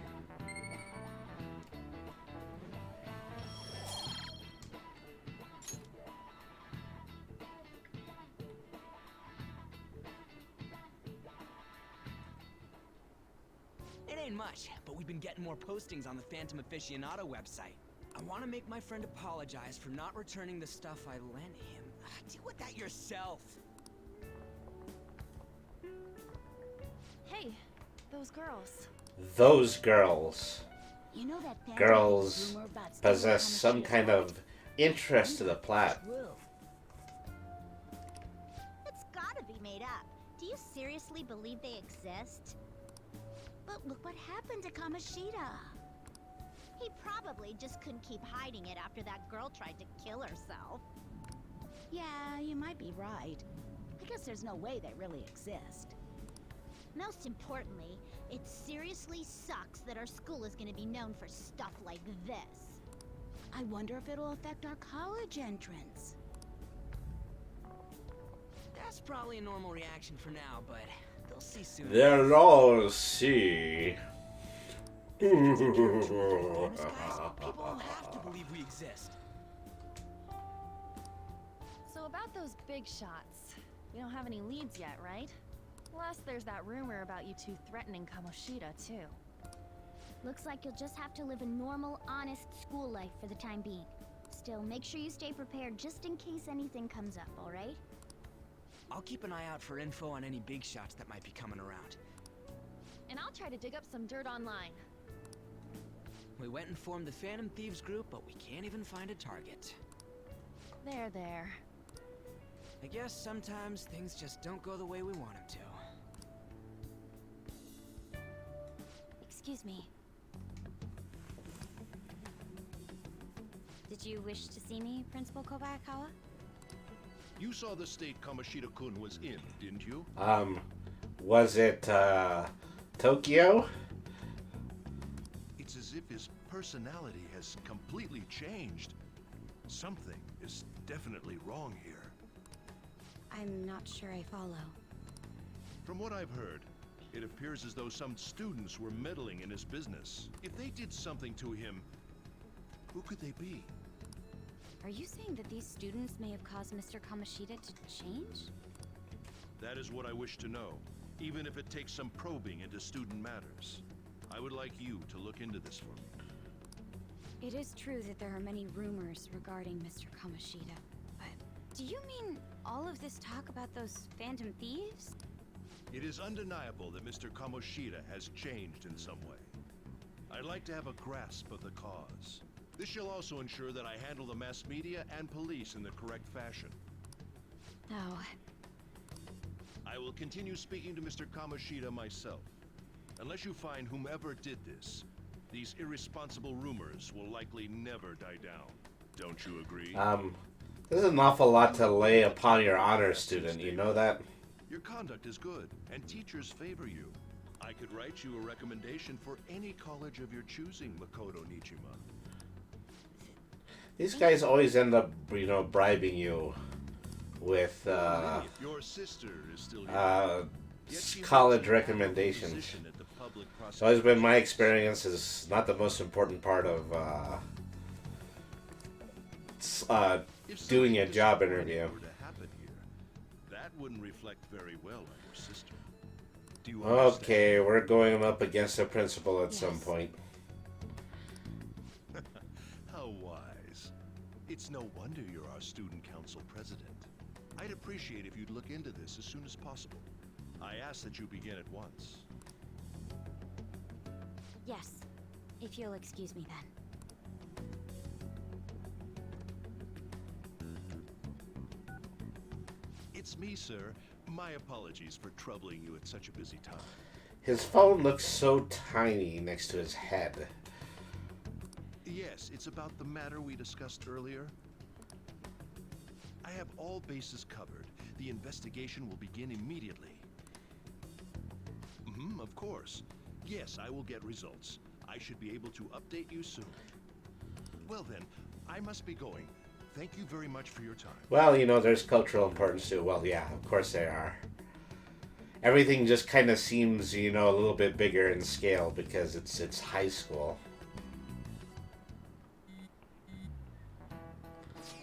It ain't ain't much, but we've been getting more postings on the Phantom Aficionado website. I want to make my friend apologize for not returning the stuff I lent him. Deal with that yourself. Hey, those girls. Those girls. You know that Phantom Girls rumor about stealing possess some Kamoshida's kind heart? of interest to the plot. True. It's gotta be made up. Do you seriously believe they exist? But look what happened to Kamoshida. He probably just couldn't keep hiding it after that girl tried to kill herself. Yeah, you might be right. I guess there's no way they really exist. Most importantly, it seriously sucks that our school is gonna be known for stuff like this. I wonder if it'll affect our college entrance. That's probably a normal reaction for now, but they'll see soon. They'll all see. People will have to believe we exist. So about those big shots, we don't have any leads yet, right? Plus, there's that rumor about you two threatening Kamoshida, too. Looks like you'll just have to live a normal, honest school life for the time being. Still, make sure you stay prepared just in case anything comes up, alright? I'll keep an eye out for info on any big shots that might be coming around. And I'll try to dig up some dirt online. We went and formed the Phantom Thieves group, but we can't even find a target. There. I guess sometimes things just don't go the way we want them to. Excuse me. Did you wish to see me, Principal Kobayakawa? You saw the state Kamoshida-kun was in, didn't you? Was it, Tokyo? It's as if his personality has completely changed. Something is definitely wrong here. I'm not sure I follow. From what I've heard, it appears as though some students were meddling in his business. If they did something to him, who could they be? Are you saying that these students may have caused Mr. Kamoshida to change? That is what I wish to know, even if it takes some probing into student matters. I would like you to look into this for me. It is true that there are many rumors regarding Mr. Kamoshida, but do you mean all of this talk about those Phantom Thieves? It is undeniable that Mr. Kamoshida has changed in some way. I'd like to have a grasp of the cause. This shall also ensure that I handle the mass media and police in the correct fashion. Oh. I will continue speaking to Mr. Kamoshida myself. Unless you find whomever did this, these irresponsible rumors will likely never die down. Don't you agree? There's an awful lot to lay upon your honor student, you know that? Your conduct is good, and teachers favor you. I could write you a recommendation for any college of your choosing, Makoto Nijima. These guys always end up, bribing you with, Your sister is still here. college recommendations. It's always been my experience is not the most important part of, doing a job interview. That wouldn't reflect very well on your sister. Do you Okay, we're going up against the principal at some point. How wise. It's no wonder you're our student council president. I'd appreciate if you'd look into this as soon as possible. I ask that you begin at once. Yes, if you'll excuse me then. It's me, sir. My apologies for troubling you at such a busy time. His phone looks so tiny next to his head. Yes, it's about the matter we discussed earlier. I have all bases covered. The investigation will begin immediately. Of course. Yes, I will get results. I should be able to update you soon. Well then, I must be going. Thank you very much for your time. Well, there's cultural importance too. Well, yeah, of course there are. Everything just kind of seems, a little bit bigger in scale because it's high school.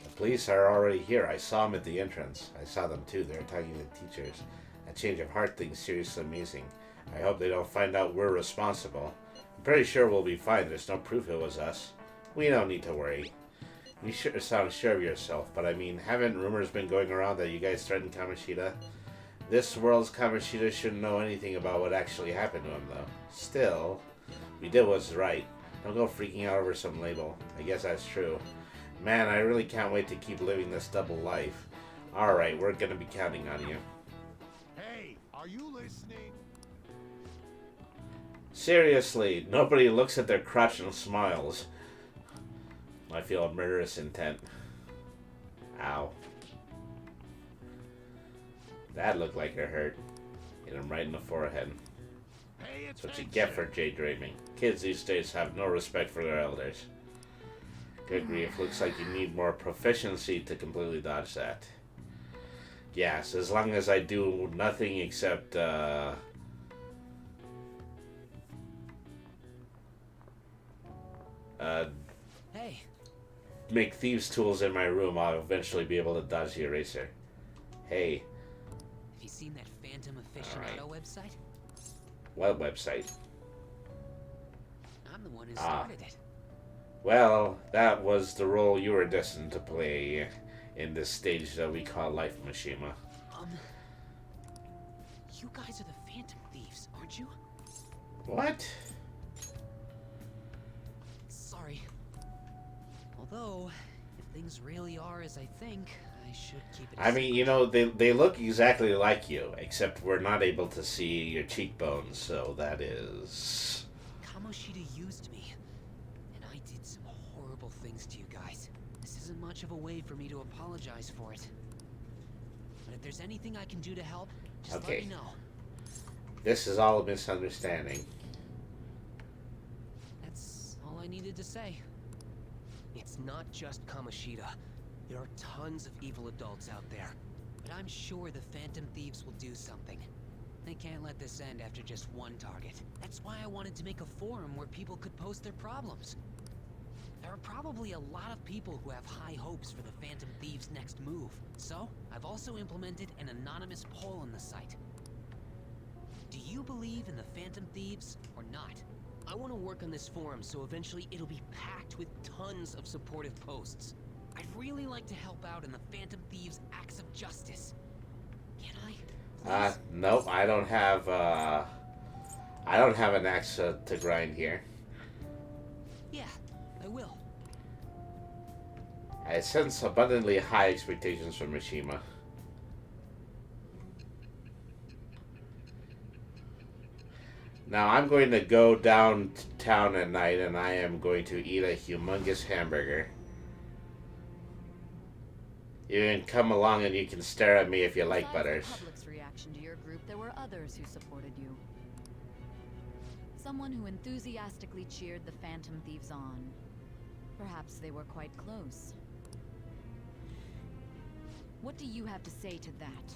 The police are already here. I saw them at the entrance. I saw them too. They're talking to teachers. A change of heart thing's seriously amazing. I hope they don't find out we're responsible. I'm pretty sure we'll be fine. There's no proof it was us. We don't need to worry. You sure sound sure of yourself, but I mean, haven't rumors been going around that you guys threatened Kamoshida? This world's Kamoshida shouldn't know anything about what actually happened to him, though. Still, we did what's right. Don't go freaking out over some label. I guess that's true. Man, I really can't wait to keep living this double life. Alright, we're gonna be counting on you. Hey, are you listening? Seriously, nobody looks at their crotch and smiles. I feel a murderous intent. Ow. That looked like it hurt. Hit him right in the forehead. That's what you get for daydreaming. Kids these days have no respect for their elders. Good grief, looks like you need more proficiency to completely dodge that. Yes, as long as I do nothing except, Hey. make thieves' tools in my room, I'll eventually be able to dodge the eraser. Hey. Have you seen that Phantom Aficionado website? What website? I'm the one who started it. Well, that was the role you were destined to play in this stage that we call life, Mishima. You guys are the Phantom Thieves, aren't you? What? Sorry. Although, if things really are as I think, I should keep it. I mean, you know, they look exactly like you, except we're not able to see your cheekbones, so that is... Kamoshida used me, and I did some horrible things to you guys. This isn't much of a way for me to apologize for it. But if there's anything I can do to help, just let me know. This is all a misunderstanding. That's all I needed to say. It's not just Kamoshida. There are tons of evil adults out there. But I'm sure the Phantom Thieves will do something. They can't let this end after just one target. That's why I wanted to make a forum where people could post their problems. There are probably a lot of people who have high hopes for the Phantom Thieves' next move. So, I've also implemented an anonymous poll on the site. Do you believe in the Phantom Thieves or not? I want to work on this forum so eventually it'll be packed with tons of supportive posts. I'd really like to help out in the Phantom Thieves' acts of justice. Can I? Please? Nope, I don't have an axe to grind here. Yeah, I will. I sense abundantly high expectations from Mishima. Now I'm going to go downtown at night and I am going to eat a humongous hamburger. You can come along and you can stare at me if you like, Butters. Besides the public's reaction to your group, there were others who supported you. Someone who enthusiastically cheered the Phantom Thieves on. Perhaps they were quite close. What do you have to say to that?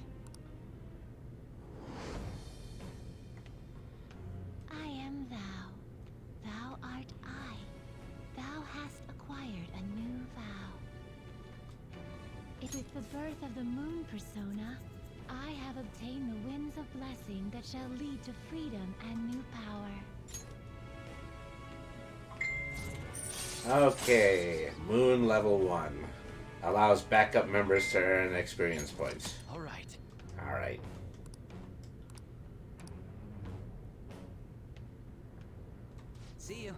I am thou. Thou art I. Thou hast acquired a new vow. With the birth of the moon persona, I have obtained the winds of blessing that shall lead to freedom and new power. Okay, Moon level 1. Allows backup members to earn experience points. Alright. Alright. See you.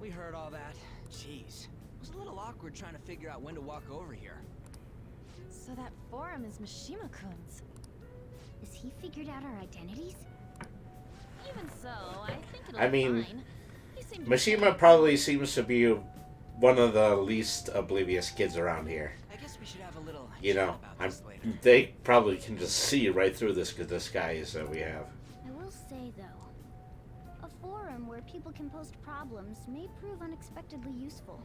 We heard all that. Jeez. It was a little awkward trying to figure out when to walk over here. So that forum is Mishima-kun's. Has he figured out our identities? Even so, I think it'll I be mean, fine. He seemed Mishima probably seems to be one of the least oblivious kids around here. I guess we should have a little You chat know, about this later. they probably can just see right through this disguise that we have. I will say, though, a forum where people can post problems may prove unexpectedly useful.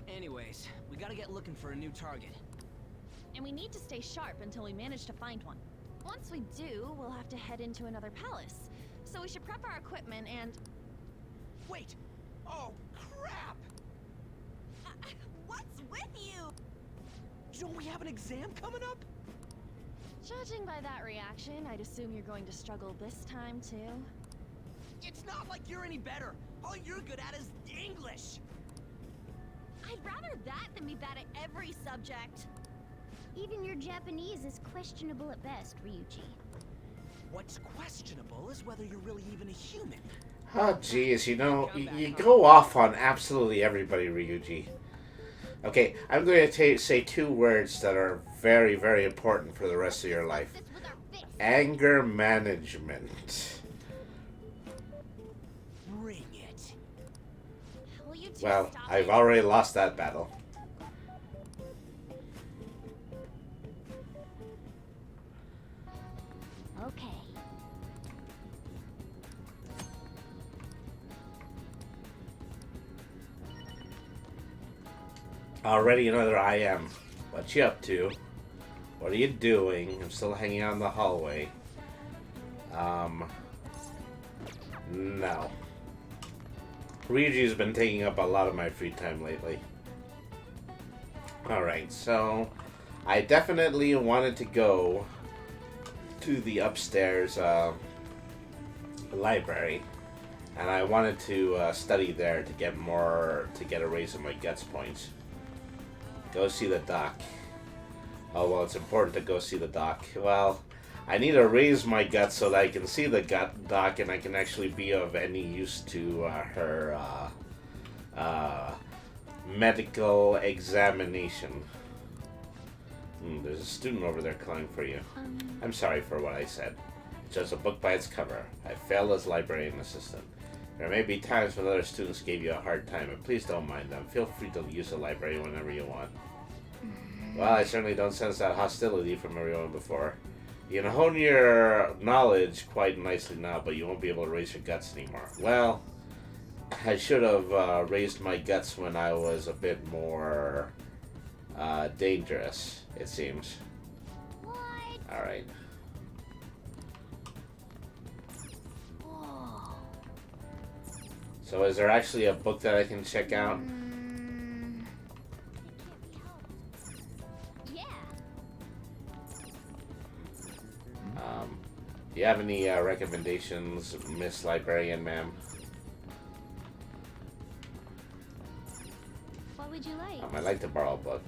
Anyways, we gotta get looking for a new target. And we need to stay sharp until we manage to find one. Once we do, we'll have to head into another palace. So we should prep our equipment and... Wait! Oh, crap! What's with you? Don't we have an exam coming up? Judging by that reaction, I'd assume you're going to struggle this time, too. It's not like you're any better. All you're good at is English. I'd rather that than be bad at every subject. Even your Japanese is questionable at best, Ryuji. What's questionable is whether you're really even a human. Oh, geez, you know, you go off on absolutely everybody, Ryuji. Okay, I'm going to say two words that are very, very important for the rest of your life. Anger management. Bring it. Well, I've already lost that battle. Okay. Already another IM. What you up to? What are you doing? I'm still hanging out in the hallway. No. Ryuji's been taking up a lot of my free time lately. Alright, so I definitely wanted to go to the upstairs library, and I wanted to study there to get a raise in my guts points. Go see the doc. Oh, well, it's important to go see the doc. Well, I need to raise my guts so that I can see the doc and I can actually be of any use to her medical examination. There's a student over there calling for you. I'm sorry for what I said. It's just a book by its cover. I failed as librarian assistant. There may be times when other students gave you a hard time, but please don't mind them. Feel free to use the library whenever you want. Well, I certainly don't sense that hostility from everyone before. You can hone your knowledge quite nicely now, but you won't be able to raise your guts anymore. Well, I should have raised my guts when I was a bit more dangerous, it seems. What? Alright. So is there actually a book that I can check out? Yeah. Do you have any recommendations, Miss Librarian, ma'am? What would you like? I'd like to borrow a book.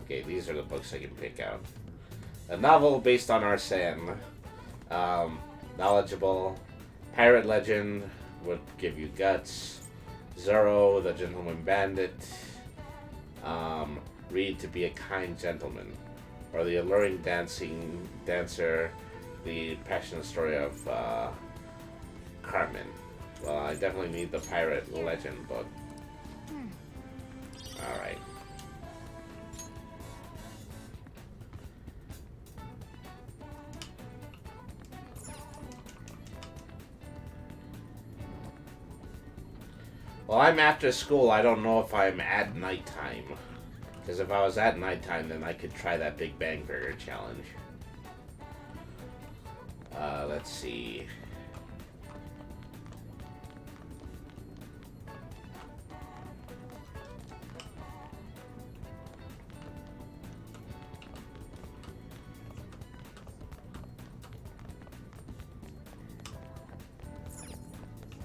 Okay, these are the books I can pick out. A novel based on Arsene. Knowledgeable. Pirate Legend would give you guts. Zoro, the Gentleman Bandit. Read to be a kind gentleman. Or the alluring dancer, the passionate story of Carmen. Well, I definitely need the Pirate Legend book. Alright. Well, I'm after school. I don't know if I'm at nighttime. Because if I was at nighttime, then I could try that Big Bang Burger challenge. Let's see.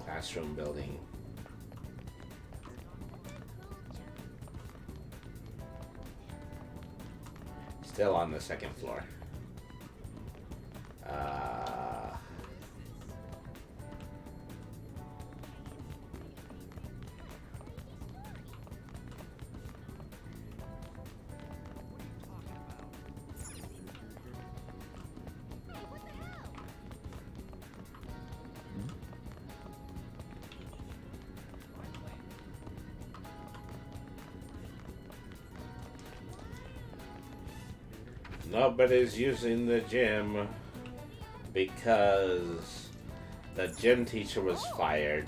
Classroom building. Still on the second floor. Nobody's using the gym because the gym teacher was fired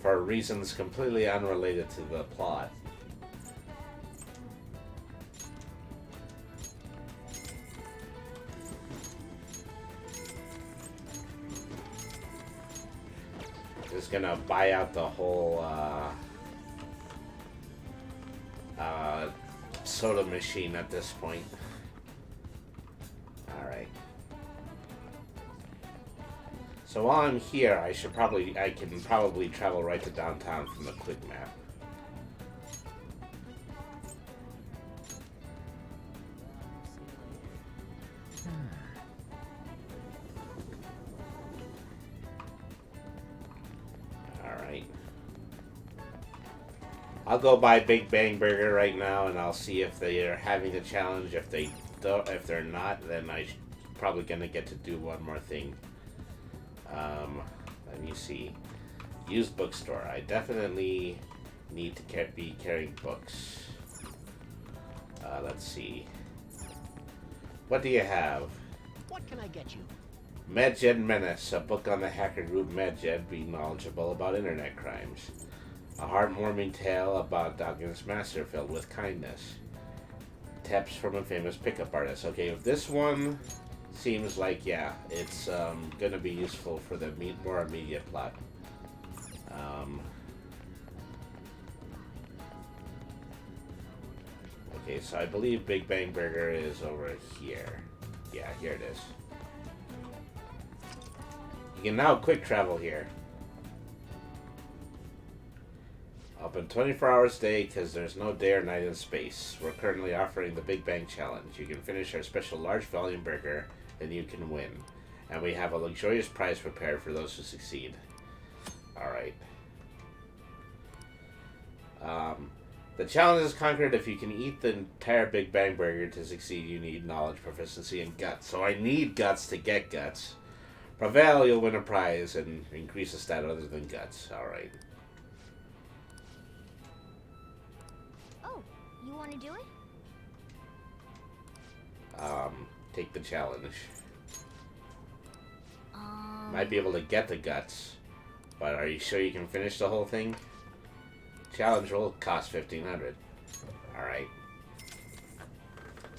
for reasons completely unrelated to the plot. Just gonna buy out the whole soda machine at this point. Alright. So while I'm here, I can probably travel right to downtown from the quick map. Alright. I'll go buy Big Bang Burger right now, and I'll see if they are having the challenge. If they're not, then I'm probably gonna get to do one more thing. Let me see. Used bookstore. I definitely need to be carrying books. Let's see. What do you have? What can I get you? Medjed Menace, a book on the hacker group Medjed being knowledgeable about internet crimes. A heartwarming tale about Doggin's master filled with kindness. Tips from a famous pickup artist. Okay, if this one seems like, yeah, it's gonna be useful for the more immediate plot. Okay, so I believe Big Bang Burger is over here. Yeah, here it is. You can now quick travel here. Open 24 hours a day because there's no day or night in space. We're currently offering the Big Bang Challenge. You can finish our special large volume burger and you can win. And we have a luxurious prize prepared for those who succeed. Alright. The challenge is conquered if you can eat the entire Big Bang Burger. To succeed, you need knowledge, proficiency, and guts. So I need guts to get guts. Prevail, you'll win a prize and increase a stat other than guts. Alright. Oh, you want to do it? Take the challenge. Might be able to get the guts, but are you sure you can finish the whole thing? Challenge will cost 1,500. Alright.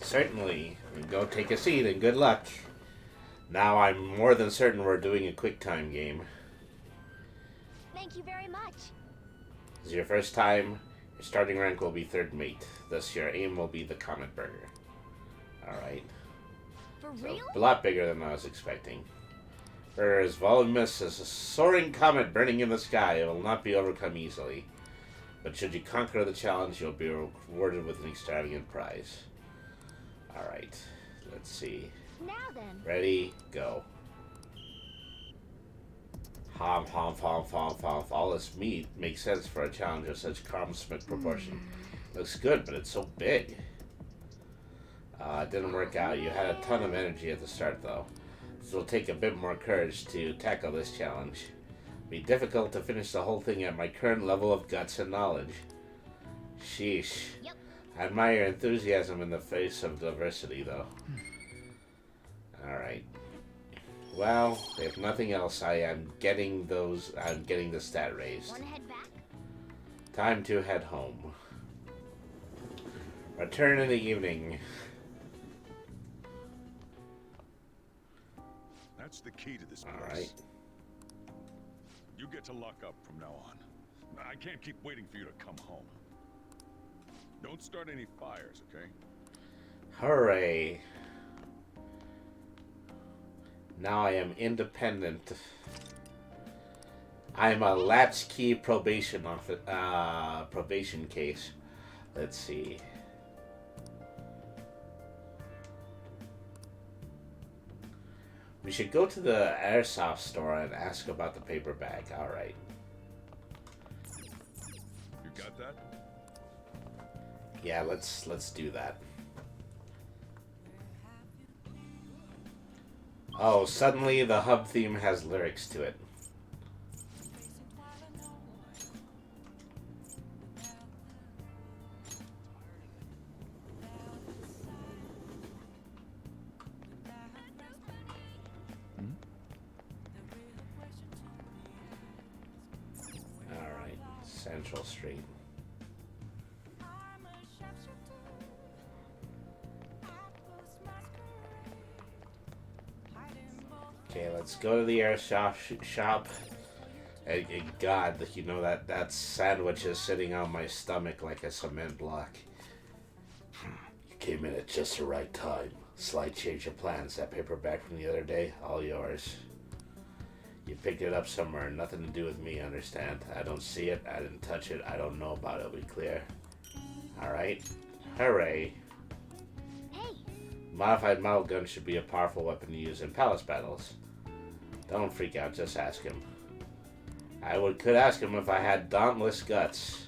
Certainly. Go take a seat and good luck. Now I'm more than certain we're doing a quick time game. Thank you very much. This is your first time. Your starting rank will be third mate. Thus your aim will be the Comet Burger. Alright. For So, real? a lot bigger than I was expecting. Burger is voluminous as a soaring comet burning in the sky. It will not be overcome easily. But should you conquer the challenge, you'll be rewarded with an extravagant prize. Alright. Let's see. Now then. Ready, go. Hom, hom, hom, hom, hom. All this meat makes sense for a challenge of such cosmic proportion. Looks good, but it's so big. It didn't work out. You had a ton of energy at the start, though. So it'll take a bit more courage to tackle this challenge. It'll be difficult to finish the whole thing at my current level of guts and knowledge. Sheesh. Yep. I admire your enthusiasm in the face of diversity, though. Alright. Well, if nothing else, I'm getting the stat raised. Wanna head back? Time to head home. Return in the evening. That's the key to this place. Alright. You get to lock up from now on. I can't keep waiting for you to come home. Don't start any fires, okay? Hooray. Now I am independent. I am a latchkey probation case. Let's see. We should go to the airsoft store and ask about the paper bag. Alright. You got that? Yeah, let's do that. Oh, suddenly the hub theme has lyrics to it. Alright, Central Street. Okay, let's go to the airsoft shop. And God, you know that sandwich is sitting on my stomach like a cement block. Came in at just the right time. Slight change of plans. That paperback from the other day, all yours. You picked it up somewhere. Nothing to do with me, understand? I don't see it. I didn't touch it. I don't know about it. We clear? Alright. Hooray. Hey. Modified model gun should be a powerful weapon to use in palace battles. Don't freak out. Just ask him. Could ask him if I had dauntless guts.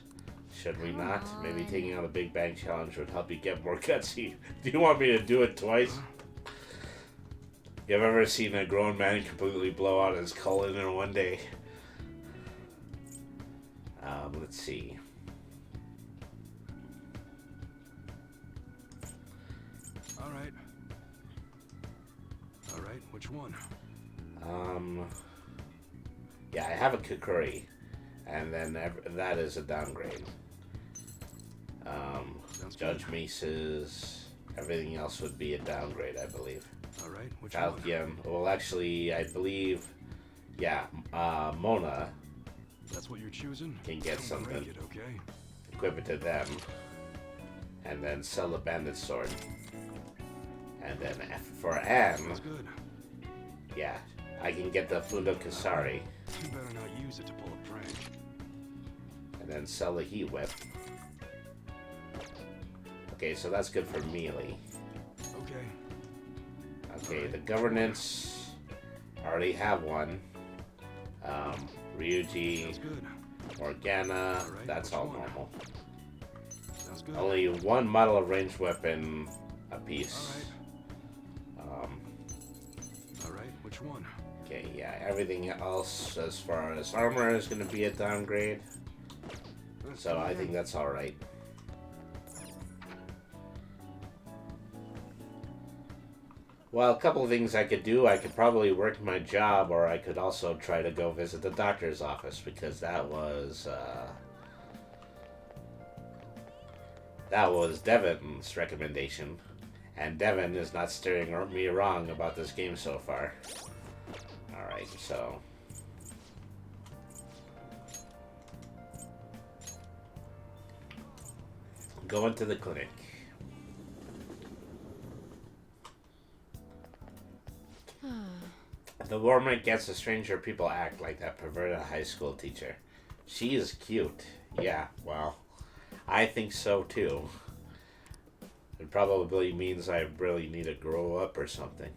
Should we not? Maybe taking on the Big Bang Challenge would help you get more gutsy. Do you want me to do it twice? You have ever seen a grown man completely blow out his colon in one day? Let's see. Alright. Alright, which one? Yeah, I have a Kukuri. And then that is a downgrade. Judge Mace's, everything else would be a downgrade, I believe. Alright, which one? Well, actually, I believe, yeah, Mona. That's what you're choosing? Can get something. Break it, okay? Equip it to them. And then sell the bandit sword. And then for Anne, Sounds good. yeah, I can get the Fundo Kasari. You better not use it to pull a prank. And then sell the heat whip. Okay, so that's good for melee. Okay, the governance, I already have one. Ryuji, Morgana, that's all normal. Only one model of ranged weapon a piece. Alright, which one? Okay, yeah, everything else as far as armor is going to be a downgrade. So I think that's alright. Well, a couple of things I could do. I could probably work my job, or I could also try to go visit the doctor's office, because that was Devin's recommendation. And Devin is not steering me wrong about this game so far. Alright, so... go into the clinic. The warmer it gets, the stranger people act, like that perverted high school teacher. She is cute. Yeah, well, I think so too. It probably means I really need to grow up or something.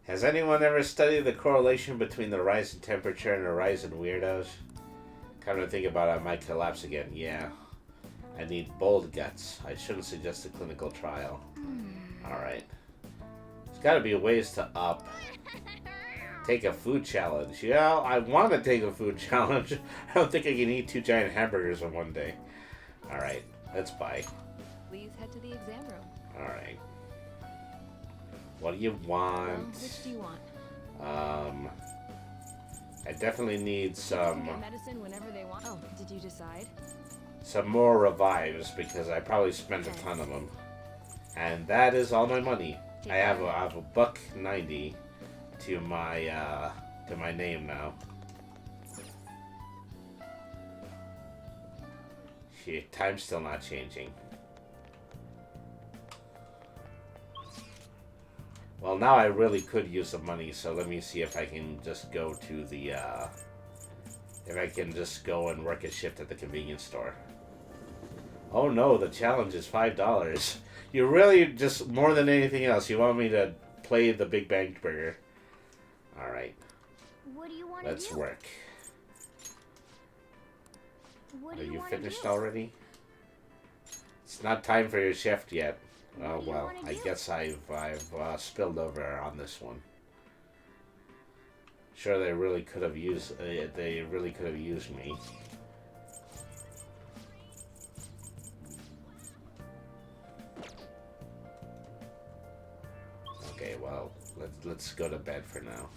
Has anyone ever studied the correlation between the rise in temperature and the rise in weirdos? Come to think about it, I might collapse again. Yeah. I need bold guts. I shouldn't suggest a clinical trial. Alright. There's gotta be ways to up. Take a food challenge. Yeah, I want to take a food challenge. I don't think I can eat 2 giant hamburgers in one day. Alright, let's buy. Please head to the exam room. Alright. What do you want? Which do you want? I definitely need some... Get medicine whenever they want. Oh, did you decide? Some more revives, because I probably spent a ton of them. And that is all my money. I have a $1.90 to my name now. Shit, time's still not changing. Well, now I really could use some money, so let me see if I can just go to the, if I can just go and work a shift at the convenience store. Oh no, the challenge is $5. You really, just more than anything else, you want me to play the Big Bang Burger. Alright. What do you want to do? Let's work. What Are do you want finished to do? already? It's not time for your shift yet. Oh What do you well, wanna I do? guess I've spilled over on this one. Sure, they really could have used me. Okay, well, let's go to bed for now.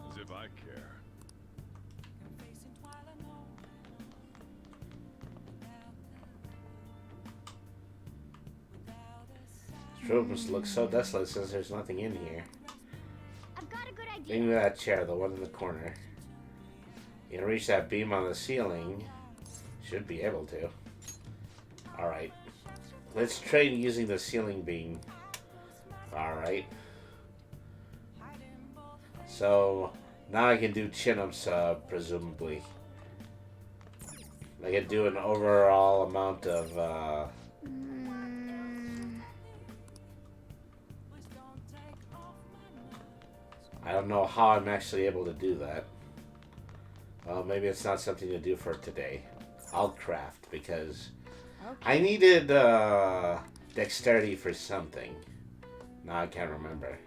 As if I care. This room looks so desolate since there's nothing in here. I've got a good idea. Give me that chair, the one in the corner. You can reach that beam on the ceiling. Should be able to. Alright. Let's try using the ceiling beam. Alright. So, now I can do chin-ups, presumably. I can do an overall amount of, I don't know how I'm actually able to do that. Well, maybe it's not something to do for today. I'll craft, because I needed, dexterity for something. Now I can't remember.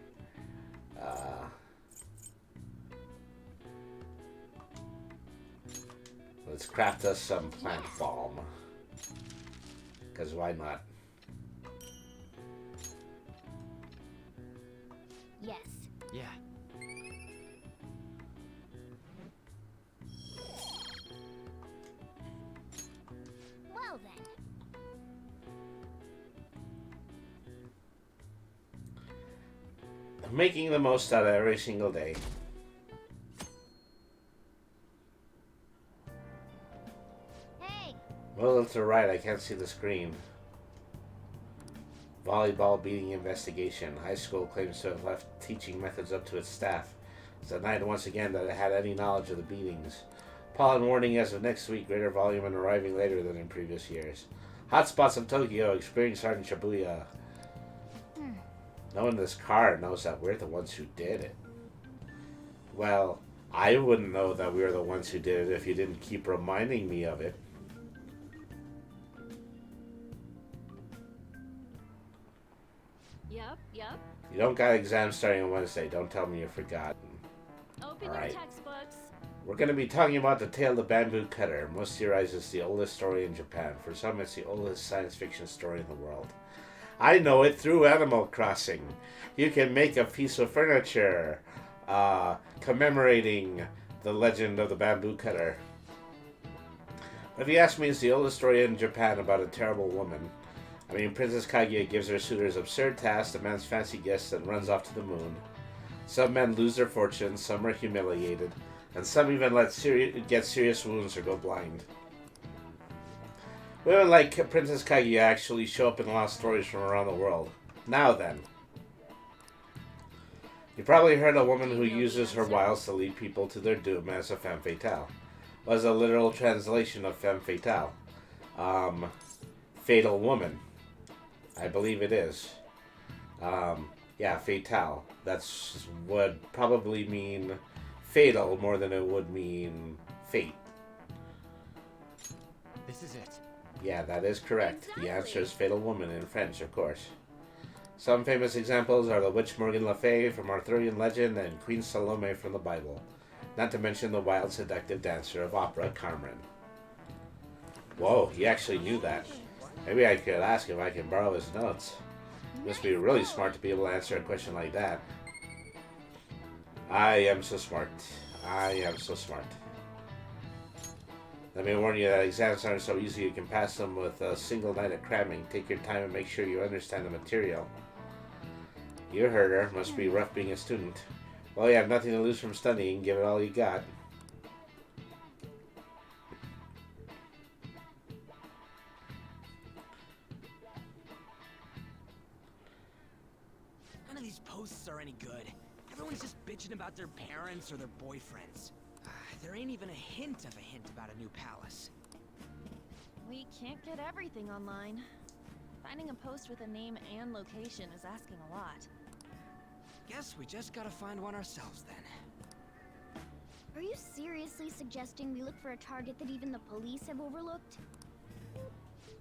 Let's craft us some plant balm. Because why not? Yes. Yeah. Well then. I'm making the most out of every single day. Hey. Well, to the right, I can't see the screen. Volleyball beating investigation. High school claims to have left teaching methods up to its staff. It's denied once again that it had any knowledge of the beatings. Pollen warning as of next week, greater volume and arriving later than in previous years. Hotspots of Tokyo, experienced Sergeant Shibuya. No one in this car knows that we're the ones who did it. Well, I wouldn't know that we were the ones who did it if you didn't keep reminding me of it. Yep. You don't got exams starting on Wednesday. Don't tell me you forgot. Open All your right. textbooks. We're going to be talking about the tale of the bamboo cutter. Most theorize it's the oldest story in Japan. For some, it's the oldest science fiction story in the world. I know it through Animal Crossing. You can make a piece of furniture commemorating the legend of the bamboo cutter. But if you ask me, it's the oldest story in Japan about a terrible woman. I mean, Princess Kaguya gives her suitors absurd tasks, demands fancy gifts, and runs off to the moon. Some men lose their fortunes, some are humiliated, and some even get serious wounds or go blind. Women like Princess Kaguya actually show up in a lot of stories from around the world. Now then. You probably heard a woman who uses her wiles to lead people to their doom as a femme fatale. Was a literal translation of femme fatale. Fatal woman. I believe it is. Yeah, fatale. That's would probably mean fatal more than it would mean fate. This is it. Yeah, that is correct. Exactly. The answer is fatal woman in French, of course. Some famous examples are the witch Morgan Le Fay from Arthurian legend and Queen Salome from the Bible. Not to mention the wild seductive dancer of opera, Carmen. Whoa, he actually knew that. Maybe I could ask if I can borrow his notes. Must be really smart to be able to answer a question like that. I am so smart. I am so smart. Let me warn you that exams aren't so easy you can pass them with a single night of cramming. Take your time and make sure you understand the material. You heard her. Must be rough being a student. Well, you have nothing to lose from studying. Give it all you got. None of these posts are any good. Everyone's just bitching about their parents or their boyfriends. There ain't even a hint about a new palace. We can't get everything online. Finding a post with a name and location is asking a lot. Guess we just gotta find one ourselves then. Are you seriously suggesting we look for a target that even the police have overlooked?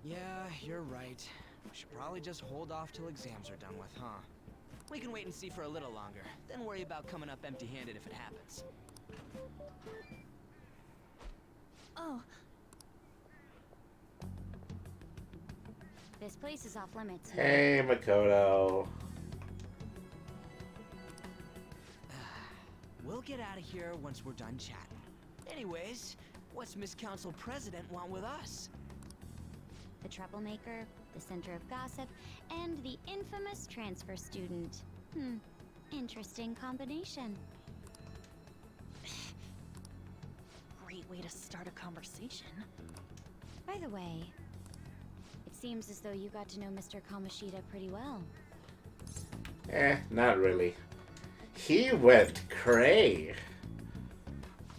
Yeah, you're right. We should probably just hold off till exams are done with, huh? We can wait and see for a little longer, then worry about coming up empty-handed if it happens. Oh. This place is off limits. Hey, Makoto. We'll get out of here once we're done chatting. Anyways, what's Miss Council President want with us? The troublemaker, the the center of gossip, and the infamous transfer student. Interesting combination. Great way to start a conversation. By the way, it seems as though you got to know Mr. Kamoshida pretty well. Not really. He went cray.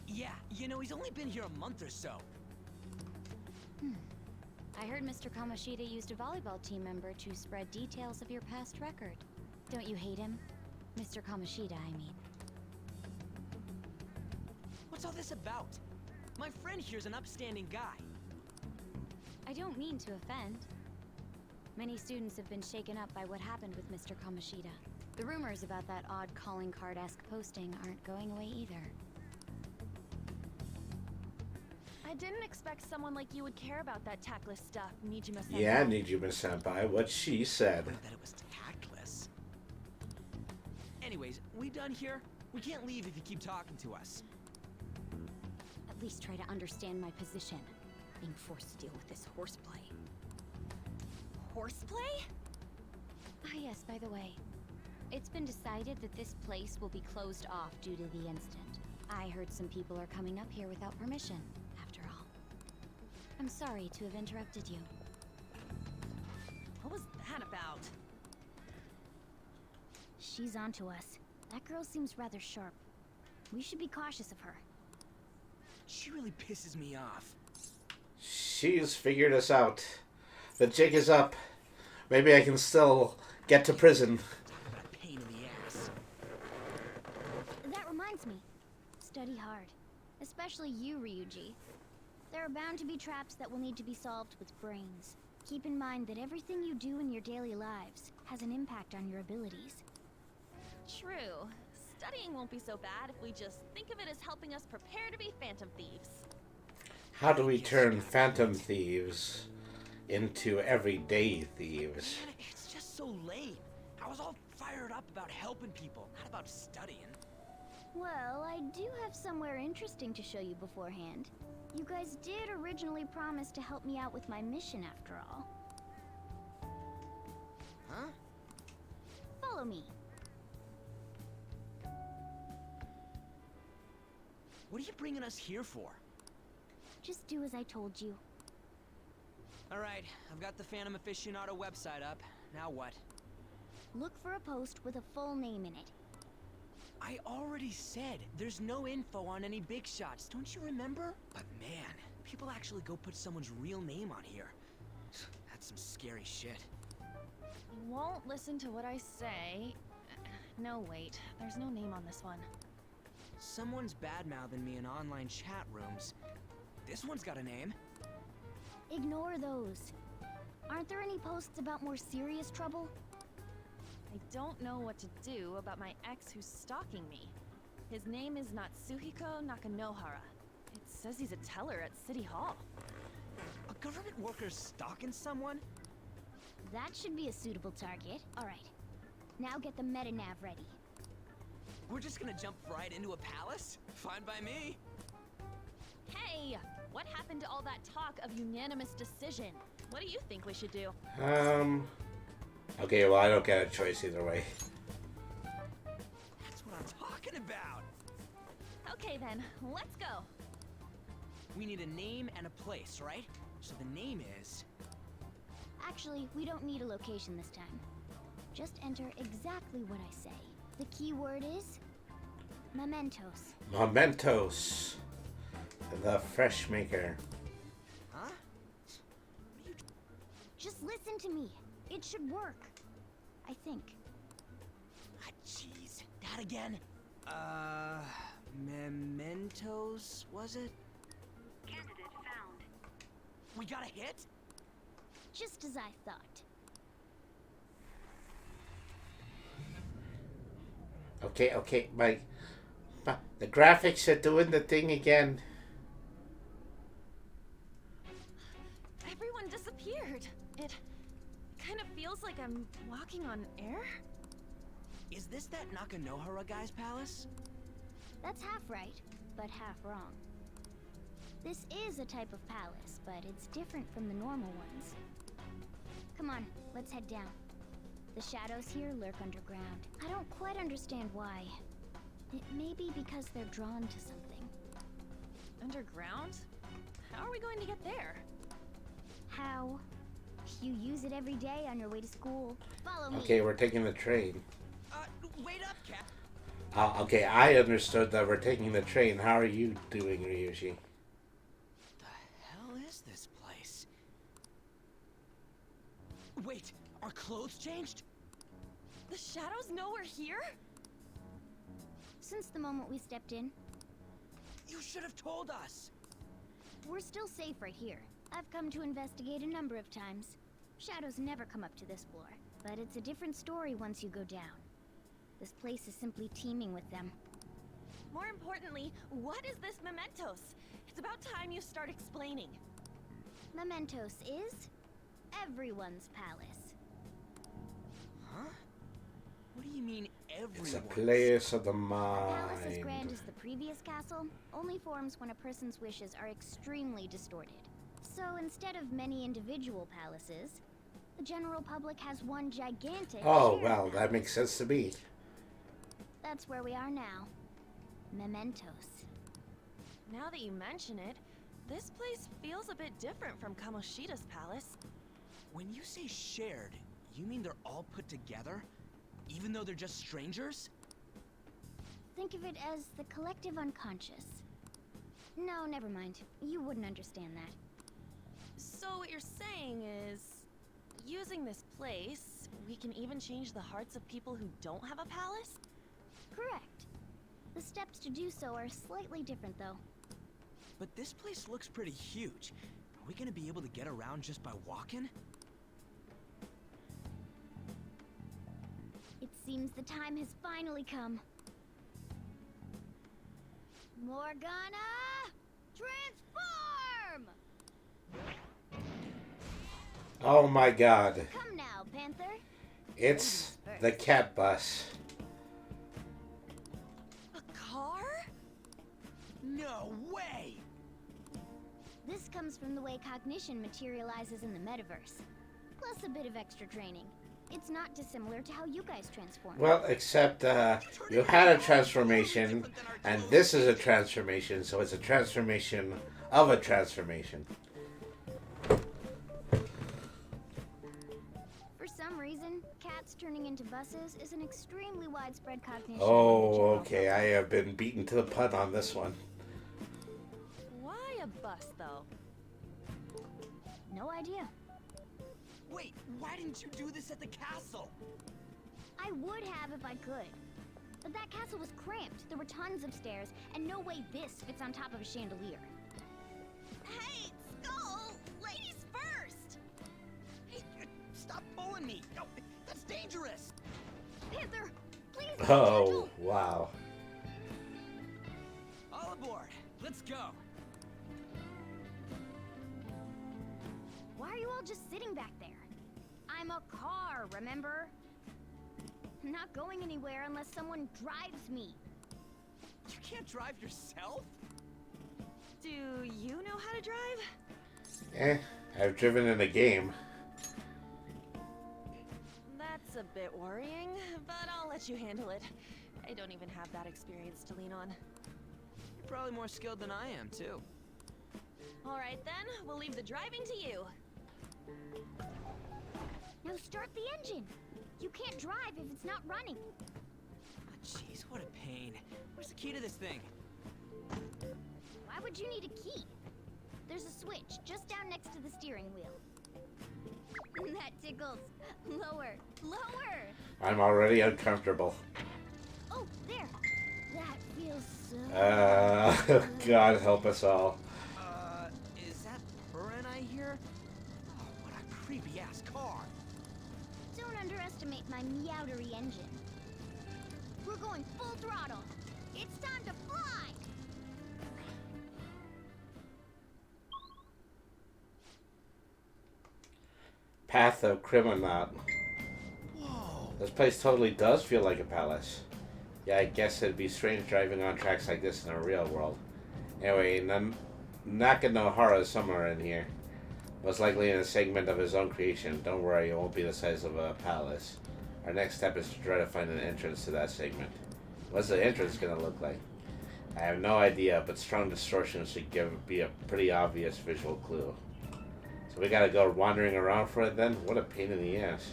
Yeah, you know, he's only been here a month or so. I heard Mr. Kamoshida used a volleyball team member to spread details of your past record. Don't you hate him? Mr. Kamoshida, I mean. What's all this about? My friend here's an upstanding guy. I don't mean to offend. Many students have been shaken up by what happened with Mr. Kamoshida. The rumors about that odd calling card-esque posting aren't going away either. I didn't expect someone like you would care about that tactless stuff, Nijima-senpai. Yeah, Nijima-senpai, what she said. That it was tactless. Anyways, we done here? We can't leave if you keep talking to us. At least try to understand my position. Being forced to deal with this horseplay. Horseplay? Ah yes, by the way. It's been decided that this place will be closed off due to the incident. I heard some people are coming up here without permission, after all. I'm sorry to have interrupted you. What was that about? She's onto us. That girl seems rather sharp. We should be cautious of her. She really pisses me off. She's figured us out. The jig is up. Maybe I can still get to prison. Pain in the ass. That reminds me. Study hard. Especially you, Ryuji. There are bound to be traps that will need to be solved with brains. Keep in mind that everything you do in your daily lives has an impact on your abilities. True. Studying won't be so bad if we just think of it as helping us prepare to be phantom thieves. How do we turn phantom thieves into everyday thieves? Man, it's just so lame. I was all fired up about helping people, not about studying. Well, I do have somewhere interesting to show you beforehand. You guys did originally promise to help me out with my mission after all. Huh? Follow me. What are you bringing us here for? Just do as I told you. Alright, I've got the Phantom Aficionado website up. Now what? Look for a post with a full name in it. I already said there's no info on any big shots, don't you remember? But man, people actually go put someone's real name on here. That's some scary shit. You won't listen to what I say. No, wait. There's no name on this one. Someone's bad-mouthing me in online chat rooms. This one's got a name. Ignore those. Aren't there any posts about more serious trouble? I don't know what to do about my ex who's stalking me. His name is Natsuhiko Nakanohara. It says he's a teller at City Hall. A government worker stalking someone? That should be a suitable target. Alright. Now get the meta-nav ready. We're just gonna jump right into a palace? Fine by me. Hey! What happened to all that talk of unanimous decision? What do you think we should do? Okay, well, I don't get a choice either way. That's what I'm talking about! Okay then, let's go! We need a name and a place, right? So the name is... Actually, we don't need a location this time. Just enter exactly what I say. The keyword is... mementos. Mementos. The fresh maker. Huh? Just listen to me. It should work. I think. Ah, jeez. That again? Mementos, was it? Candidate found. We got a hit? Just as I thought. Okay, the graphics are doing the thing again. Everyone disappeared. It kind of feels like I'm walking on air. Is this that Nakanohara guy's palace? That's half right, but half wrong. This is a type of palace, but it's different from the normal ones. Come on, let's head down. The shadows here lurk underground. I don't quite understand why. It may be because they're drawn to something. Underground? How are we going to get there? How? You use it every day on your way to school. Follow me. Okay, we're taking the train. Wait up, Cat. Okay, I understood that we're taking the train. How are you doing, Ryuji? The hell is this place? Wait, our clothes changed? The shadows know we're here? Since the moment we stepped in. You should have told us. We're still safe right here. I've come to investigate a number of times. Shadows never come up to this floor, but it's a different story once you go down. This place is simply teeming with them. More importantly, what is this Mementos? It's about time you start explaining. Mementos is everyone's palace. Huh? What do you mean, everyone? It's a place of the A palace as mind. grand as the previous castle only forms when a person's wishes are extremely distorted. So instead of many individual palaces, the general public has one gigantic Oh, shared well, palace. that makes sense to me. That's where we are now. Mementos. Now that you mention it, this place feels a bit different from Kamoshida's palace. When you say shared, you mean they're all put together? Even though they're just strangers? Think of it as the collective unconscious. No, never mind. You wouldn't understand that. So what you're saying is, using this place, we can even change the hearts of people who don't have a palace? Correct. The steps to do so are slightly different, though. But this place looks pretty huge. Are we gonna be able to get around just by walking? It seems the time has finally come. Morgana! Transform! Oh my god. Come now, Panther. It's the cat bus. A car? No way! This comes from the way cognition materializes in the metaverse. Plus a bit of extra training. It's not dissimilar to how you guys transform. Well, except you had a transformation, and this is a transformation, so it's a transformation of a transformation. For some reason, cats turning into buses is an extremely widespread cognition. Oh, okay, I have been beaten to the punch on this one. Why a bus, though? No idea. Wait, why didn't you do this at the castle? I would have if I could. But that castle was cramped. There were tons of stairs, and no way this fits on top of a chandelier. Hey, Skull! Ladies first! Hey, stop pulling me! No, that's dangerous! Panther, please! Oh, wow. All aboard! Let's go! Why are you all just sitting back there? I'm a car, remember? I'm not going anywhere unless someone drives me. You can't drive yourself? Do you know how to drive? I've driven in a game. That's a bit worrying, but I'll let you handle it. I don't even have that experience to lean on. You're probably more skilled than I am, too. Alright then, we'll leave the driving to you. Now start the engine. You can't drive if it's not running. Oh, jeez, what a pain. Where's the key to this thing? Why would you need a key? There's a switch just down next to the steering wheel. That tickles. Lower. Lower! I'm already uncomfortable. Oh, there. That feels so... God help us all. Is that Purr-So-Nya here? Oh, what a creepy-ass car. Don't underestimate my meowdery engine. We're going full throttle. It's time to fly! Path of Criminaut. Whoa. This place totally does feel like a palace. Yeah, I guess it'd be strange driving on tracks like this in the real world. Anyway, Nakanohara is somewhere in here. Most likely in a segment of his own creation. Don't worry, it won't be the size of a palace. Our next step is to try to find an entrance to that segment. What's the entrance gonna look like? I have no idea, but strong distortion should be a pretty obvious visual clue. So we gotta go wandering around for it then? What a pain in the ass.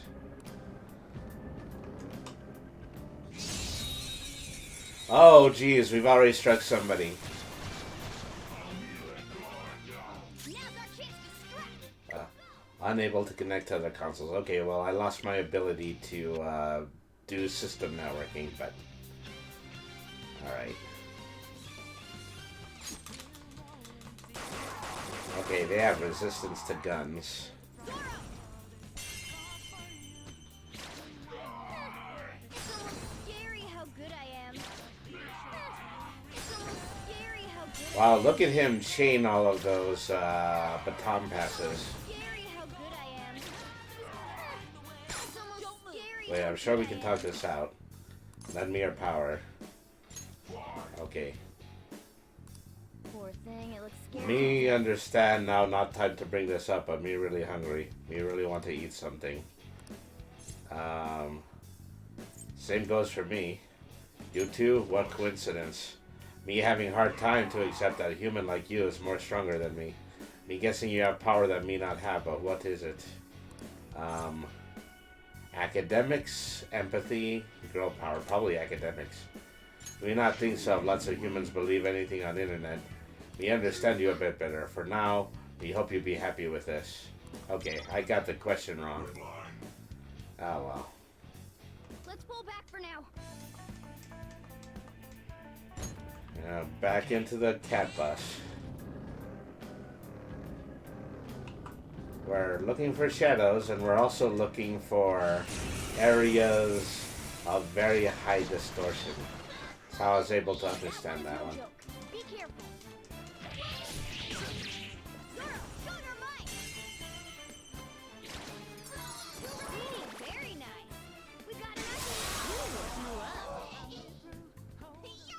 Oh geez, we've already struck somebody. Unable to connect to other consoles. Okay, well I lost my ability to do system networking, but alright. Okay, they have resistance to guns. Wow, look at him chain all of those baton passes. Wait, I'm sure we can talk this out. Lend me your power. Okay. Poor thing, it looks scary. Me understand now, not time to bring this up, but me really hungry. Me really want to eat something. Same goes for me. You too? What coincidence. Me having a hard time to accept that a human like you is more stronger than me. Me guessing you have power that me not have, but what is it? Academics, empathy, girl power, probably academics. We not think so. Lots of humans believe anything on the internet. We understand you a bit better. For now, we hope you'll be happy with this. Okay, I got the question wrong. Oh well. Let's pull back for now. Back into the cat bus. We're looking for shadows, and we're also looking for areas of very high distortion. That's how I was able to understand that one. Be careful. Very nice. We got Yes!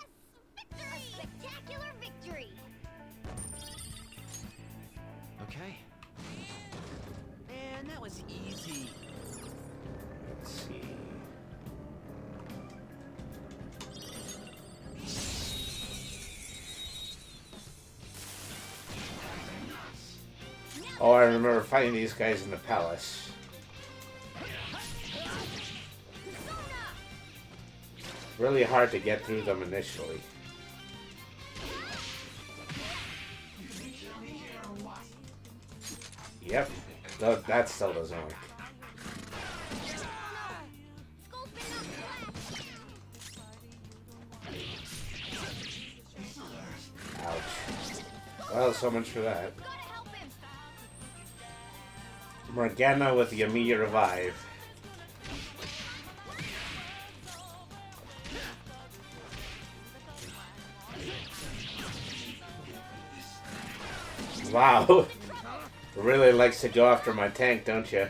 Victory! A spectacular victory! Okay. Man, that was easy. Let's see. Oh, I remember fighting these guys in the palace. Really hard to get through them initially. Yep. No, that still doesn't work. Ouch. Well, so much for that. Morgana with the immediate revive. Wow. Really likes to go after my tank, don't you?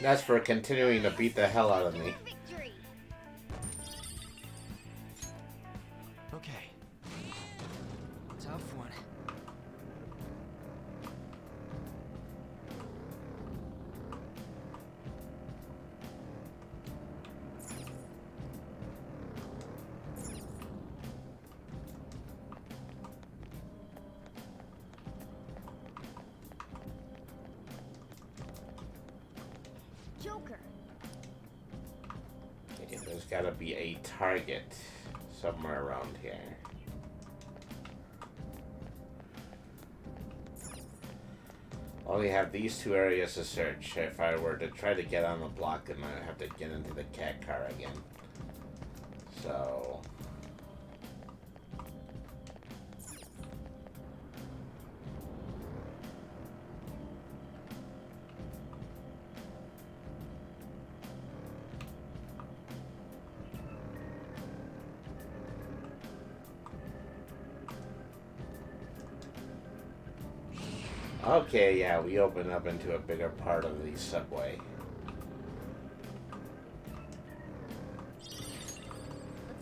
That's for continuing to beat the hell out of me. Okay. Tough one. Joker. Okay, there's gotta be a target somewhere around here. Only have these two areas to search. If I were to try to get on the block, then I'd have to get into the cat car again. So... Okay, yeah, we open up into a bigger part of the subway.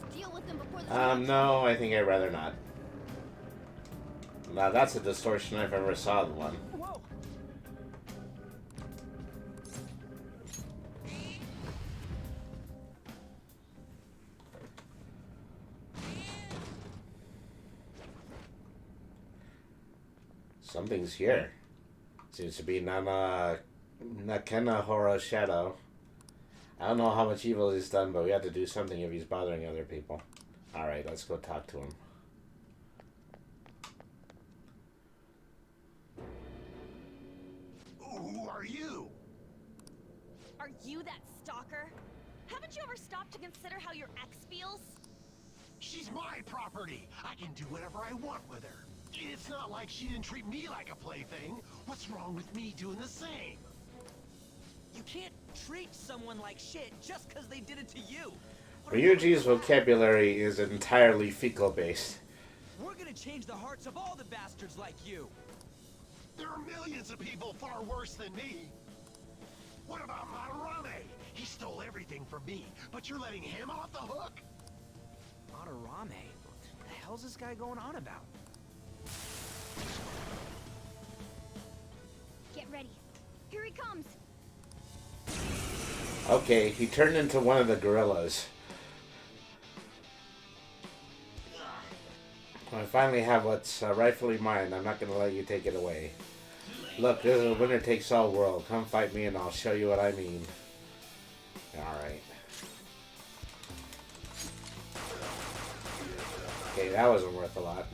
Let's No, I think I'd rather not. Now that's a distortion if I ever saw one. Whoa! Something's here. Seems to be Nakena Horo Shadow. I don't know how much evil he's done, but we have to do something if he's bothering other people. Alright, let's go talk to him. Who are you? Are you that stalker? Haven't you ever stopped to consider how your ex feels? She's my property. I can do whatever I want with her. It's not like she didn't treat me like a plaything. What's wrong with me doing the same? You can't treat someone like shit just because they did it to you. Ryuji's vocabulary is entirely fecal-based. We're gonna change the hearts of all the bastards like you. There are millions of people far worse than me. What about Madarame? He stole everything from me, but you're letting him off the hook? Madarame? What the hell's this guy going on about? Get ready. Here he comes. Okay, he turned into one of the gorillas. I finally have what's rightfully mine. I'm not going to let you take it away. Look, this is a winner-takes-all world. Come fight me and I'll show you what I mean. Alright. Okay, that wasn't worth a lot.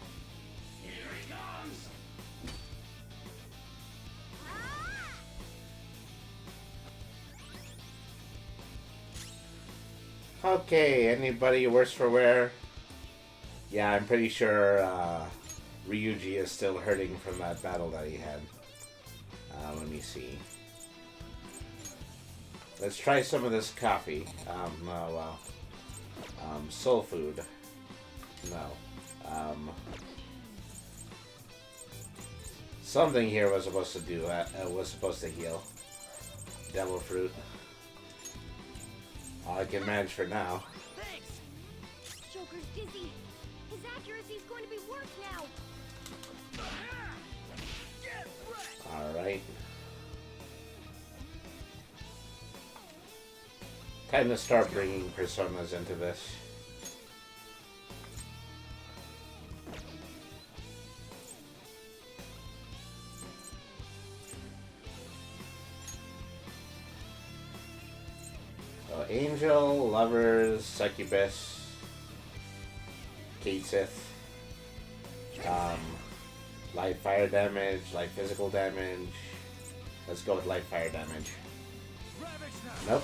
Okay, anybody worse for wear? Yeah, I'm pretty sure Ryuji is still hurting from that battle that he had. Let me see. Let's try some of this coffee. Soul food. No. Something here was supposed to do that. Was supposed to heal. Devil fruit. All I can manage for now. Thanks. Joker's dizzy. His accuracy's going to be worse now. Alright. Time to start bringing personas into this. So, Angel, Lovers, Succubus, Kate Sith. Light fire damage, light physical damage. Let's go with light fire damage. Nope.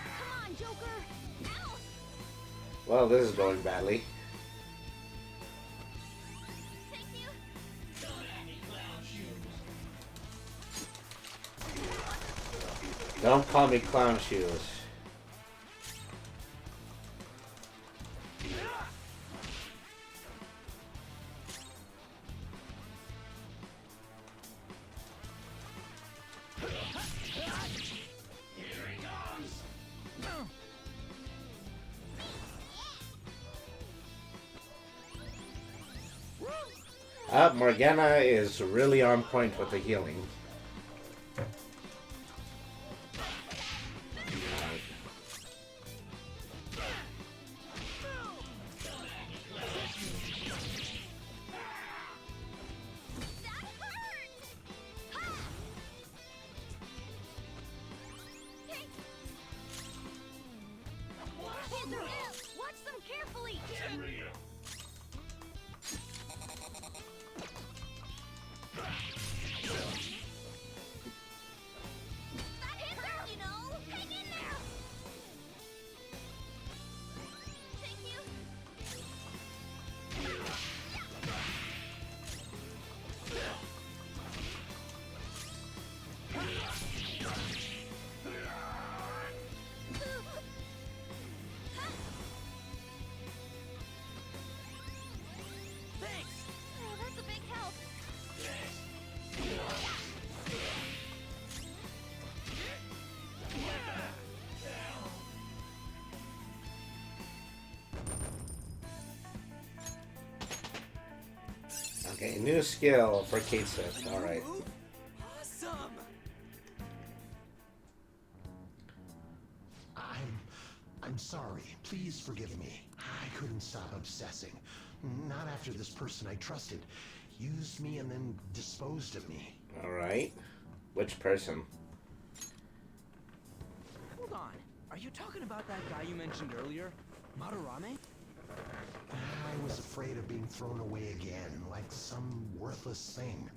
Come on, Joker. Ow. Well, this is going badly. Thank you. Don't call me clown shoes. Morgana is really on point with the healing. Watch them carefully. Okay, new skill for Kate Smith. Alright. Awesome! I'm sorry. Please forgive me. I couldn't stop obsessing. Not after this person I trusted used me and then disposed of me. Alright. Which person? Hold on. Are you talking about that guy you mentioned earlier? Madarame? I was afraid of being thrown away again, like some worthless thing.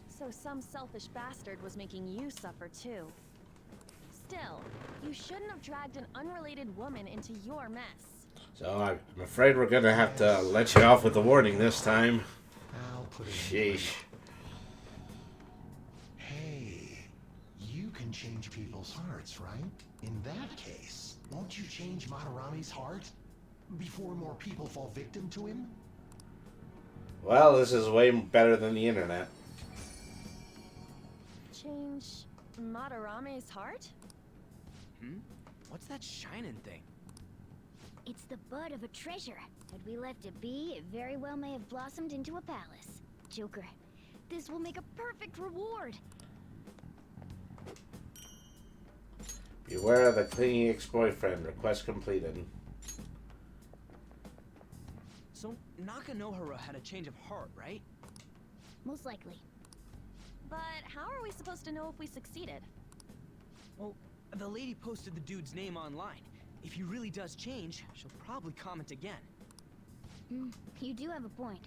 So some selfish bastard was making you suffer too. Still, you shouldn't have dragged an unrelated woman into your mess. So I'm afraid we're gonna have to let you off with a warning this time. I'll put it Sheesh. Hey, you can change people's hearts, right? In that case, won't you change Madarame's heart? Before more people fall victim to him? Well, this is way better than the internet. Change Madarame's heart? What's that shining thing? It's the bud of a treasure. Had we left it be, it very well may have blossomed into a palace. Joker, this will make a perfect reward. Beware of the clingy ex-boyfriend. Request completed. So, Nakanohara had a change of heart, right? Most likely. But how are we supposed to know if we succeeded? Well, the lady posted the dude's name online. If he really does change, she'll probably comment again. You do have a point.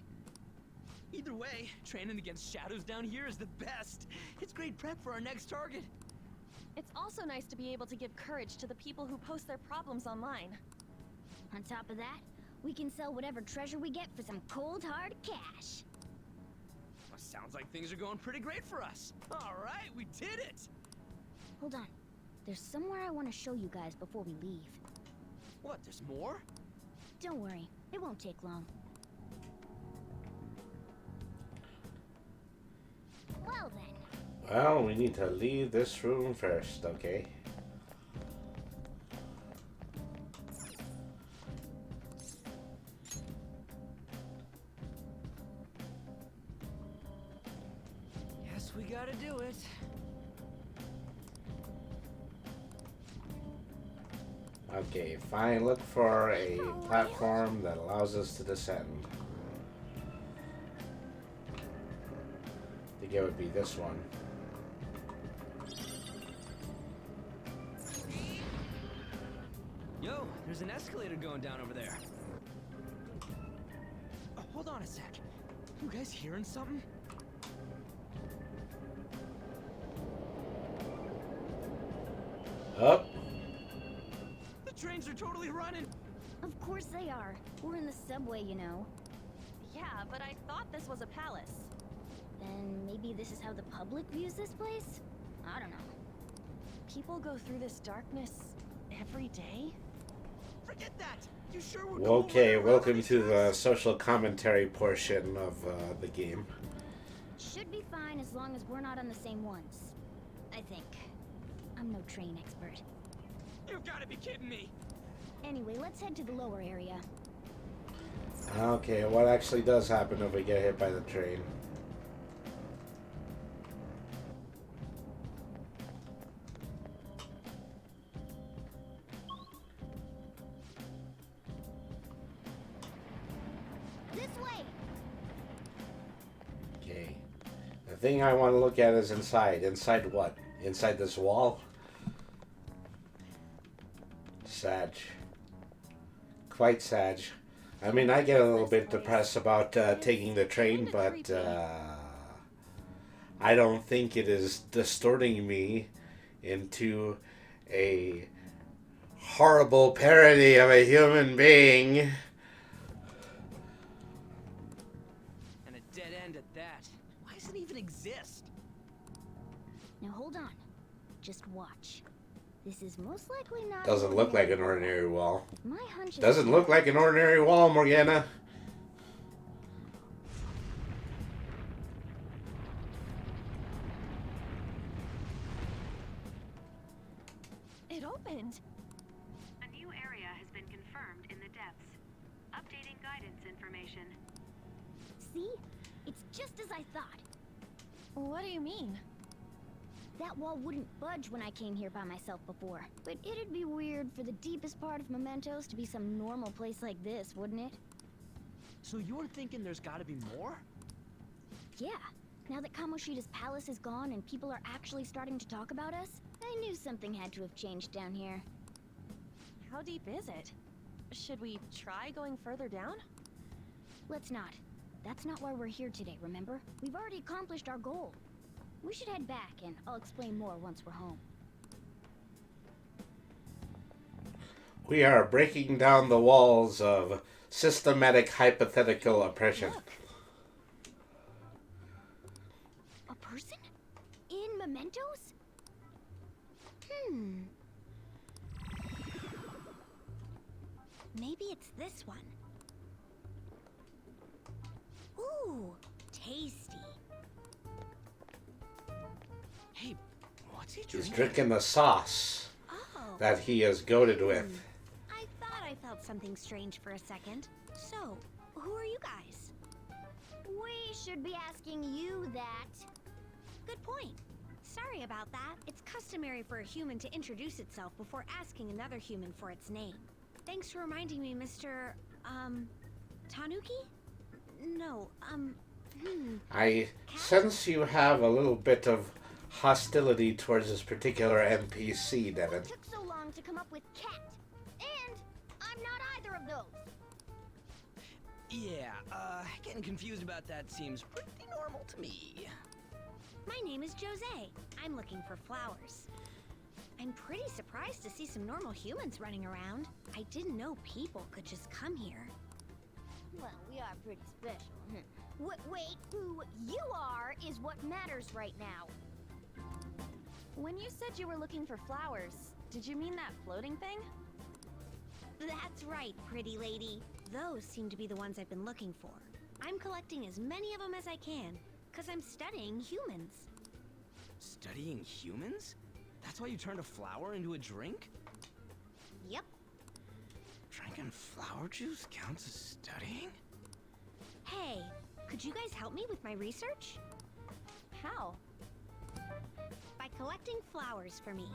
Either way, training against shadows down here is the best. It's great prep for our next target. It's also nice to be able to give courage to the people who post their problems online. On top of that, we can sell whatever treasure we get for some cold hard cash. Well, sounds like things are going pretty great for us. All right, we did it! Hold on. There's somewhere I want to show you guys before we leave. What, there's more? Don't worry, it won't take long. Well then. Well, we need to leave this room first, okay? Guess we gotta do it. Okay, fine. Look for a platform that allows us to descend. I think it would be this one. Yo, there's an escalator going down over there. Hold on a sec. You guys hearing something? Up. The trains are totally running. Of course they are. We're in the subway, you know. Yeah, but I thought this was a palace. Then maybe this is how the public views this place? I don't know. People go through this darkness every day? Forget that! You sure we're Okay, welcome to the social commentary portion of the game. Should be fine as long as we're not on the same ones. I think. I'm no train expert. You've gotta be kidding me! Anyway, let's head to the lower area. Okay, what actually does happen if we get hit by the train? This way! Okay. The thing I want to look at is inside. Inside what? Inside this wall? Sag. Quite sag. I mean, I get a little bit depressed about taking the train, but I don't think it is distorting me into a horrible parody of a human being. And a dead end at that. Why does it even exist? Now hold on. Just watch. This is most likely not... Doesn't look like an ordinary wall. My hunch is... Doesn't look like an ordinary wall, Morgana. It opened. A new area has been confirmed in the depths. Updating guidance information. See? It's I thought. What do you mean? That wall wouldn't budge when I came here by myself before. But it'd be weird for the deepest part of Mementos to be some normal place like this, wouldn't it? So you're thinking there's gotta be more? Yeah. Now that Kamoshida's palace is gone and people are actually starting to talk about us, I knew something had to have changed down here. How deep is it? Should we try going further down? Let's not. That's not why we're here today, remember? We've already accomplished our goal. We should head back, and I'll explain more once we're home. We are breaking down the walls of systematic hypothetical oppression. Look. A person? In Mementos? Maybe it's this one. Ooh, tasty. Hey, what's he He's drinking? drinking the sauce that he is goaded with. I thought I felt something strange for a second. So, who are you guys? We should be asking you that. Good point. Sorry about that. It's customary for a human to introduce itself before asking another human for its name. Thanks for reminding me, Mr. Tanuki? No, I sense you have a little bit of hostility towards this particular NPC, Devin. What took so long to come up with cat? And I'm not either of those. Yeah, getting confused about that seems pretty normal to me. My name is Jose. I'm looking for flowers. I'm pretty surprised to see some normal humans running around. I didn't know people could just come here. Well, we are pretty special. Wait, who you are is what matters right now. When you said you were looking for flowers, did you mean that floating thing? That's right, pretty lady. Those seem to be the ones I've been looking for. I'm collecting as many of them as I can, because I'm studying humans. Studying humans? That's why you turned a flower into a drink? Yep. Drinking flower juice counts as studying? Hey, could you guys help me with my research? How? By collecting flowers for me.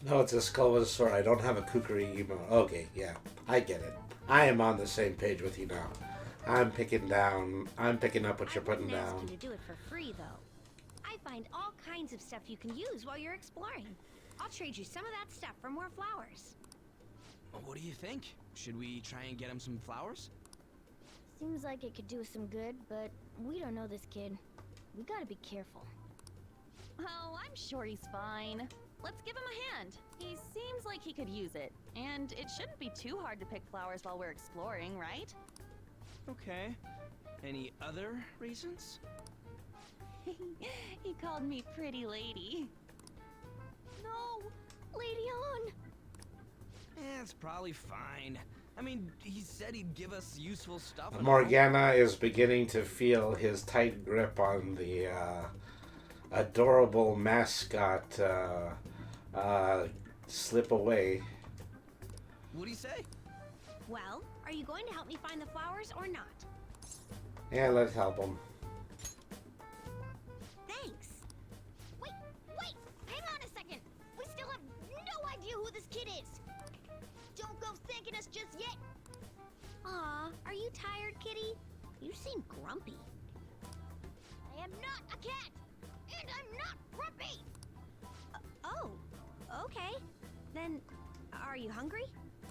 No, it's a Skullvasaur. I don't have a kukri emo. Okay, yeah, I get it. I am on the same page with you now. I'm picking up what you're putting I wouldn't ask down. you to do it for free, though. I find all kinds of stuff you can use while you're exploring. I'll trade you some of that stuff for more flowers. Well, what do you think? Should we try and get him some flowers? Seems like it could do us some good, but we don't know this kid. We gotta be careful. Oh, I'm sure he's fine. Let's give him a hand. He seems like he could use it. And it shouldn't be too hard to pick flowers while we're exploring, right? Okay. Any other reasons? He called me pretty lady. No! Lady on! It's probably fine. I mean, he said he'd give us useful stuff. and all. Morgana is beginning to feel his tight grip on the adorable mascot slip away. What'd he say? Well, are you going to help me find the flowers or not? Yeah, let's help him. Thanks. Wait! Hang on a second! We still have no idea who this kid is! Don't go thanking us just yet! Aw, are you tired, kitty? You seem grumpy. I am not a cat! And I'm not grumpy! Oh, okay. Then, are you hungry?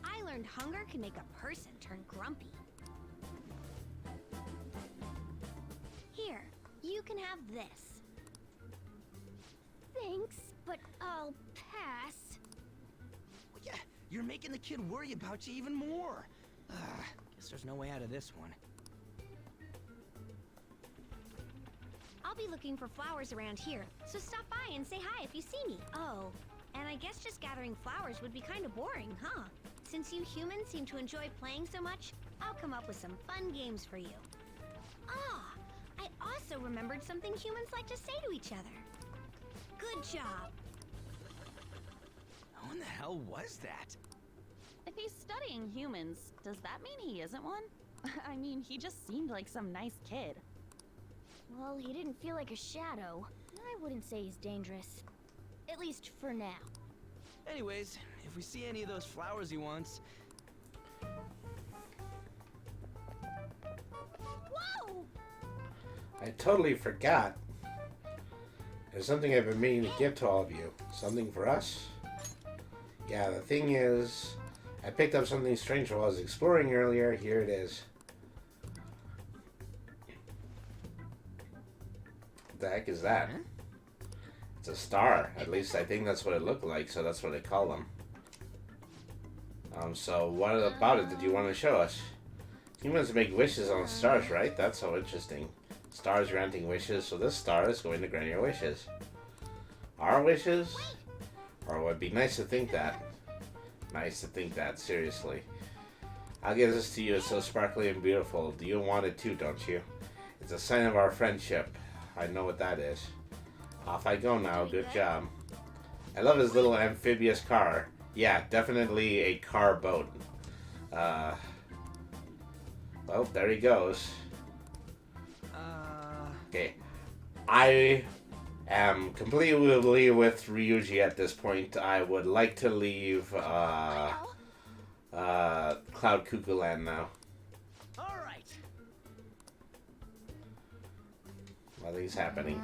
I learned hunger can make a person turn grumpy. Here, you can have this. Thanks, but I'll pass. Well, yeah, you're making the kid worry about you even more. Guess there's no way out of this one. I'll be looking for flowers around here, so stop by and say hi if you see me. Oh, and I guess just gathering flowers would be kind of boring, huh? Since you humans seem to enjoy playing so much, I'll come up with some fun games for you. Ah, I also remembered something humans like to say to each other. Good job. Who in the hell was that? If he's studying humans, does that mean he isn't one? I mean, he just seemed like some nice kid. Well, he didn't feel like a shadow. I wouldn't say he's dangerous. At least for now. Anyways, if we see any of those flowers he wants... Whoa! I totally forgot. There's something I've been meaning to give to all of you. Something for us? Yeah, the thing is, I picked up something strange while I was exploring earlier. Here it is. What the heck is that? It's a star. At least I think that's what it looked like, so that's what I call them. So what about it did you want to show us? Humans make wishes on stars, right? That's so interesting. Stars granting wishes, so this star is going to grant your wishes. Our wishes? Or it would be nice to think that. Nice to think that, seriously. I'll give this to you, it's so sparkly and beautiful. Do you want it too, don't you? It's a sign of our friendship. I know what that is. Off I go now, good job. I love his little amphibious car. Yeah, definitely a car boat. Well, there he goes. Okay. I am completely with Ryuji at this point. I would like to leave Cloud Cuckoo Land now. Alright. Nothing's happening.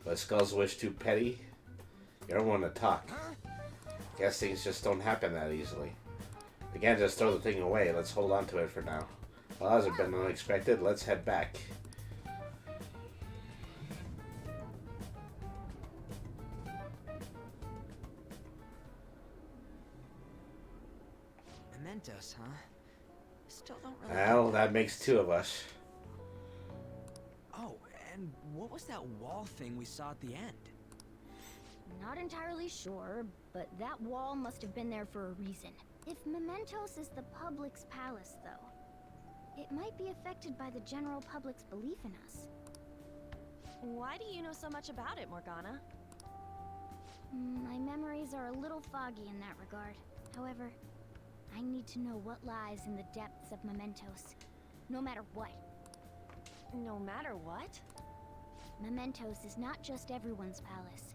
But Skull's wish too petty? You don't want to talk. Guess things just don't happen that easily. We can't just throw the thing away. Let's hold on to it for now. Well, that has been unexpected. Let's head back. Mementos, huh? Still don't really... Well, that makes two of us. Oh, and what was that wall thing we saw at the end? Not entirely sure, but that wall must have been there for a reason. If Mementos is the public's palace, though, it might be affected by the general public's belief in us. Why do you know so much about it, Morgana? My memories are a little foggy in that regard. However, I need to know what lies in the depths of Mementos, no matter what. No matter what? Mementos is not just everyone's palace.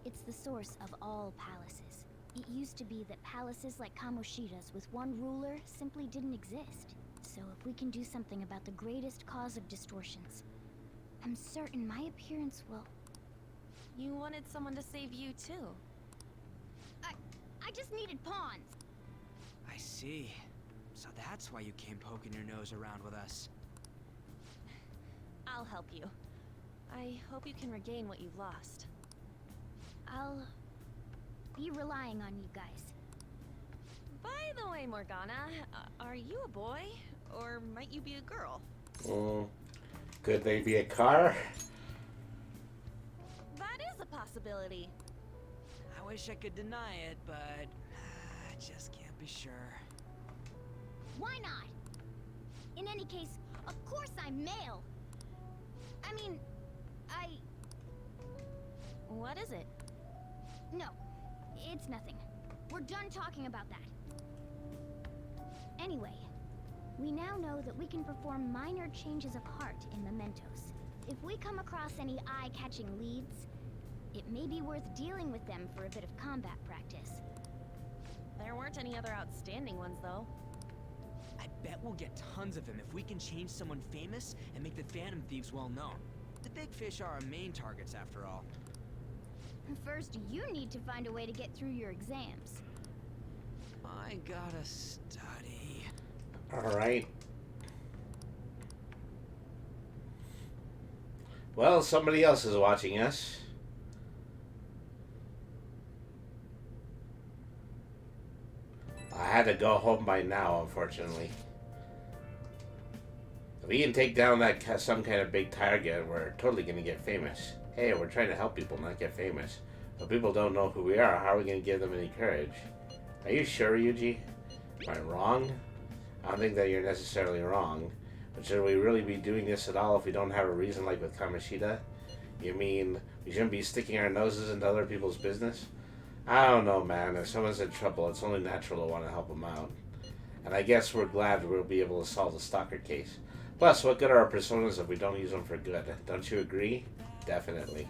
It's the source of all palaces. It used to be that palaces like Kamoshida's with one ruler simply didn't exist. So if we can do something about the greatest cause of distortions, I'm certain my appearance will... You wanted someone to save you, too. I just needed pawns. I see. So that's why you came poking your nose around with us. I'll help you. I hope you can regain what you've lost. I'll be relying on you guys. By the way, Morgana, are you a boy? Or might you be a girl? Could they be a car? That is a possibility. I wish I could deny it, but I just can't be sure. Why not? In any case, of course I'm male. I mean, What is it? No, it's nothing. We're done talking about that. Anyway, we now know that we can perform minor changes of heart in Mementos. If we come across any eye-catching leads, it may be worth dealing with them for a bit of combat practice. There weren't any other outstanding ones, though. I bet we'll get tons of them if we can change someone famous and make the Phantom Thieves well known. The big fish are our main targets, after all. First, you need to find a way to get through your exams. I gotta study. Alright. Well, somebody else is watching us. I had to go home by now, unfortunately. If we can take down that some kind of big target, we're totally going to get famous. Hey, we're trying to help people, not get famous. But people don't know who we are. How are we going to give them any courage? Are you sure, Yuji? Am I wrong? I don't think that you're necessarily wrong. But should we really be doing this at all if we don't have a reason like with Kamoshida? You mean we shouldn't be sticking our noses into other people's business? I don't know, man. If someone's in trouble, it's only natural to want to help them out. And I guess we're glad we'll be able to solve the stalker case. Plus, what good are our personas if we don't use them for good? Don't you agree? Definitely.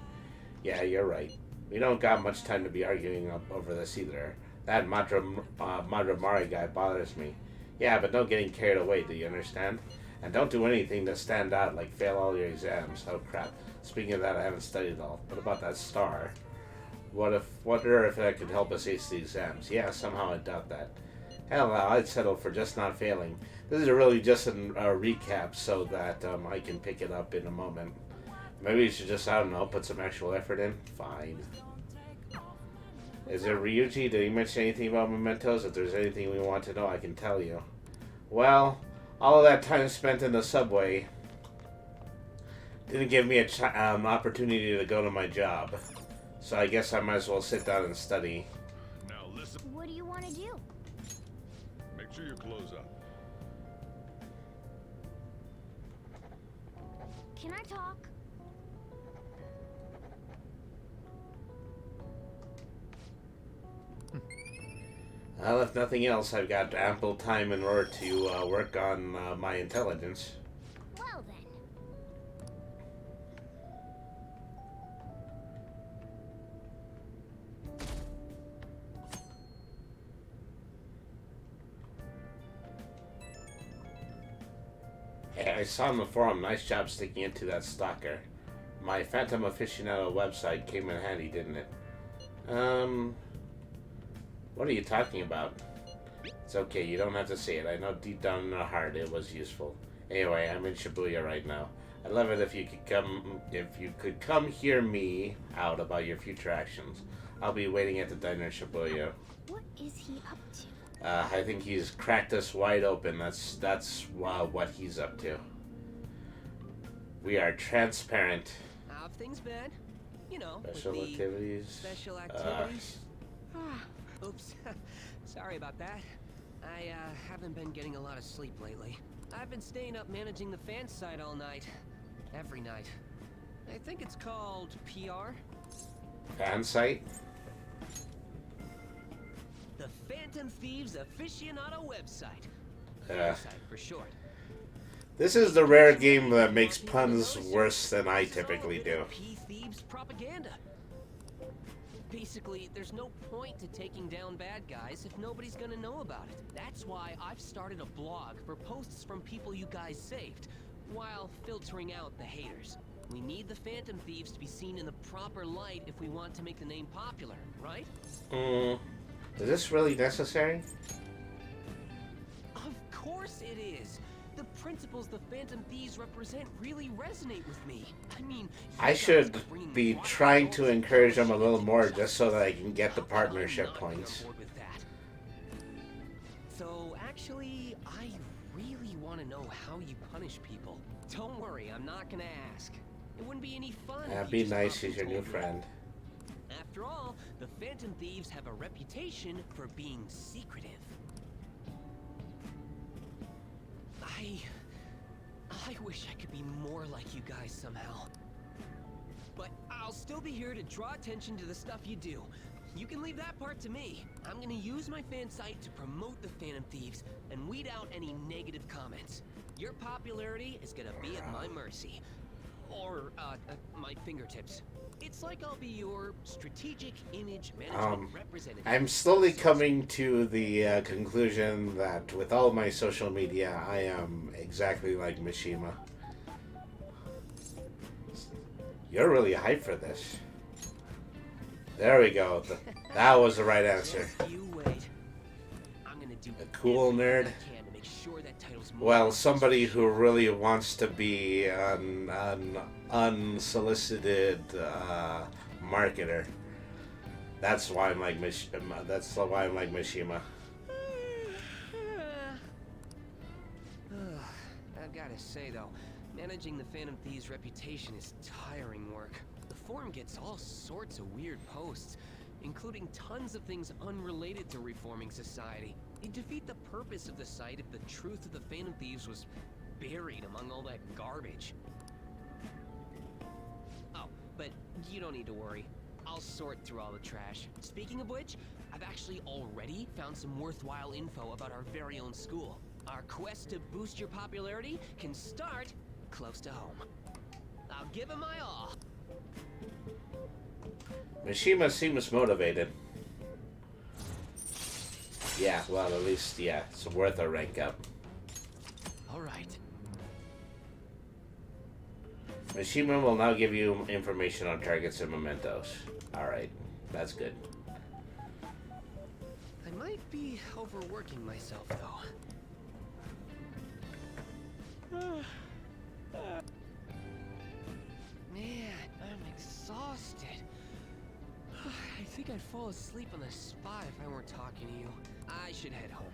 Yeah, you're right. We don't got much time to be arguing over this either. That Madramari guy bothers me. Yeah, but no getting carried away, do you understand? And don't do anything to stand out, like fail all your exams. Oh crap. Speaking of that, I haven't studied all. What about that star? Wonder if that could help us ace the exams. Yeah, somehow I doubt that. Hell, I'd settle for just not failing. This is really just a recap so that I can pick it up in a moment. Maybe you should just, I don't know, put some actual effort in? Fine. Is it Ryuji? Did he mention anything about mementos? If there's anything we want to know, I can tell you. Well, all of that time spent in the subway didn't give me an opportunity to go to my job. So I guess I might as well sit down and study. Now listen. What do you want to do? Make sure your clothes up. Can I talk? Well, if nothing else, I've got ample time in order to work on my intelligence. Well then. Hey, I saw on the forum, nice job sticking into that stalker. My Phantom Aficionado website came in handy, didn't it? What are you talking about? It's okay, you don't have to say it. I know deep down in the heart it was useful. Anyway, I'm in Shibuya right now. I'd love it if you could come hear me out about your future actions. I'll be waiting at the diner in Shibuya. What is he up to? I think he's cracked us wide open. That's what he's up to. We are transparent. How have things been? You know, Special activities. Special activities. Oops. Sorry about that. I haven't been getting a lot of sleep lately. I've been staying up managing the fan site all night. Every night. I think it's called PR. Fan site? The Phantom Thieves Aficionado website. Site for short. This is the rare game that makes puns worse than I typically do. Thieves propaganda. Basically, there's no point to taking down bad guys if nobody's gonna know about it. That's why I've started a blog for posts from people you guys saved, while filtering out the haters. We need the Phantom Thieves to be seen in the proper light if we want to make the name popular, right? Is this really necessary? Of course it is! The principles the Phantom Thieves represent really resonate with me. I mean, I should be trying to encourage them a little more just so that I can get the partnership points. So, actually, I really want to know how you punish people. Don't worry, I'm not gonna ask. It wouldn't be any fun. Be nice, he's your new friend. After all, the Phantom Thieves have a reputation for being secretive. I wish I could be more like you guys somehow. But I'll still be here to draw attention to the stuff you do. You can leave that part to me. I'm gonna use my fan site to promote the Phantom Thieves and weed out any negative comments. Your popularity is gonna be at my mercy. Or, my fingertips. It's like I'll be your strategic image management representative. I'm slowly coming to the conclusion that with all my social media, I am exactly like Mishima. You're really hyped for this. There we go. That was the right answer. A cool nerd. Well, somebody who really wants to be an unsolicited marketer. That's why I'm like Mishima. I've got to say though, managing the Phantom Thieves' reputation is tiring work. The forum gets all sorts of weird posts, including tons of things unrelated to reforming society. It'd defeat the purpose of the site if the truth of the Phantom Thieves was buried among all that garbage. Oh, but you don't need to worry. I'll sort through all the trash. Speaking of which, I've actually already found some worthwhile info about our very own school. Our quest to boost your popularity can start close to home. I'll give it my all. Mishima seems motivated. Yeah, well, at least, yeah, it's worth a rank up. All right. Mishima will now give you information on targets and mementos. Alright, that's good. I might be overworking myself, though. Man, I'm exhausted. I think I'd fall asleep on the spot if I weren't talking to you. I should head home.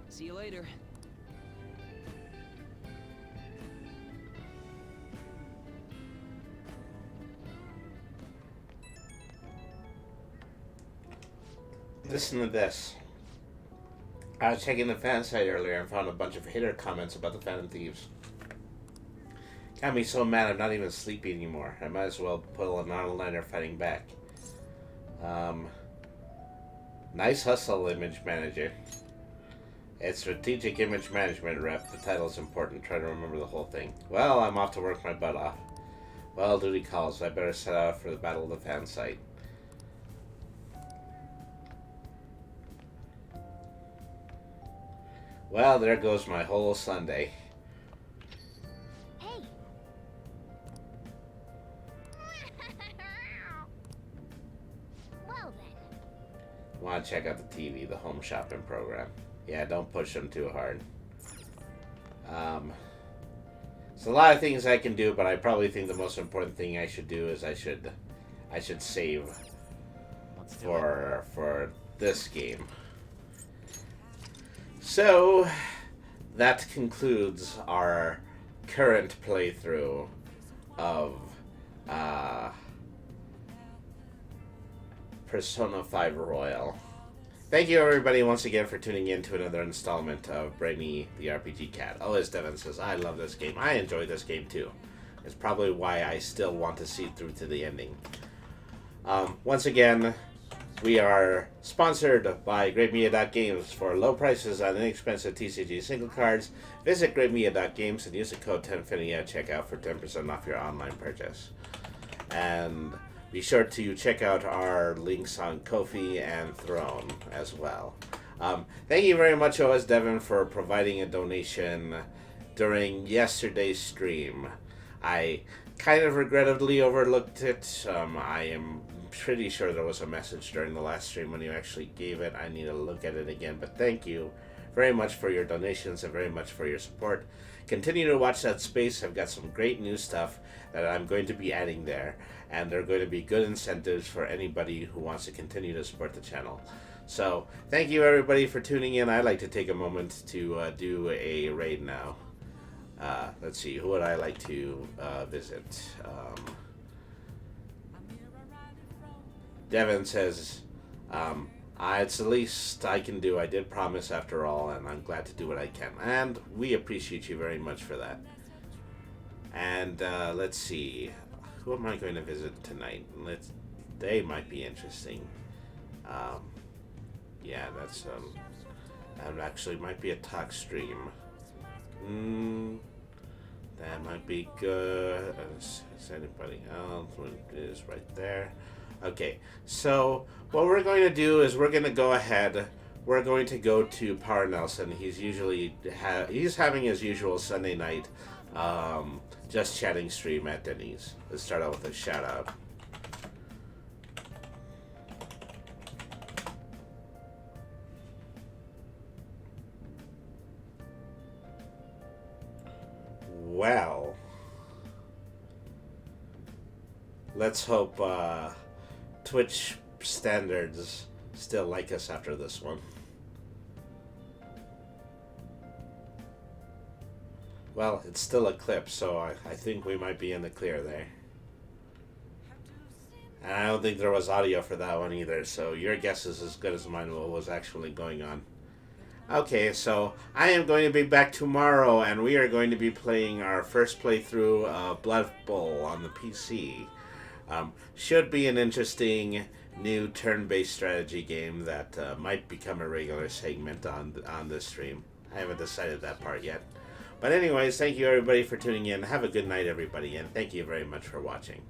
See you later. Listen to this. I was checking the fan site earlier and found a bunch of hater comments about the Phantom Thieves. Got me so mad I'm not even sleepy anymore. I might as well pull an all-nighter fighting back. Nice hustle, image manager. It's strategic image management rep. The title's important. Try to remember the whole thing. Well, I'm off to work my butt off. Well, duty calls. I better set out for the Battle of the Fan site. Well, there goes my whole Sunday. Hey. Well then. Want to check out the TV, the home shopping program. Yeah, don't push them too hard. There's a lot of things I can do, but I probably think the most important thing I should do is I should save for this game. So that concludes our current playthrough of Persona 5 Royal. Thank you everybody once again for tuning in to another installment of Brainy the RPG Cat. Oh, as Devin says, I love this game. I enjoy this game too. It's probably why I still want to see through to the ending. Once again, we are sponsored by GreatMedia.Games. For low prices on inexpensive TCG single cards, visit GreatMedia.Games and use the code 10Finia at checkout for 10% off your online purchase. And be sure to check out our links on Kofi and Throne as well. Thank you very much, OS Devin, for providing a donation during yesterday's stream. I kind of regrettably overlooked it. I am pretty sure there was a message during the last stream when you actually gave it. I need to look at it again, but thank you very much for your donations and very much for your support. Continue to watch that space. I've got some great new stuff that I'm going to be adding there, and there are going to be good incentives for anybody who wants to continue to support the channel. So thank you everybody for tuning in. I'd like to take a moment to do a raid now. Let's see, who would I like to visit? Devin says, it's the least I can do. I did promise after all, and I'm glad to do what I can. And we appreciate you very much for that. And let's see, who am I going to visit tonight? They might be interesting. Yeah, that's that actually might be a talk stream. That might be good. Is anybody else? It is right there. Okay, so what we're going to do is we're going to go ahead. We're going to go to Par Nelson. He's usually he's having his usual Sunday night just chatting stream at Denny's. Let's start out with a shout out. Well, let's hope Twitch standards still like us after this one. Well, it's still a clip, so I think we might be in the clear there. And I don't think there was audio for that one either, so your guess is as good as mine what was actually going on. Okay, so I am going to be back tomorrow, and we are going to be playing our first playthrough of Blood Bowl on the PC. Should be an interesting new turn-based strategy game that might become a regular segment on this stream. I haven't decided that part yet. But anyways, thank you everybody for tuning in. Have a good night, everybody, and thank you very much for watching.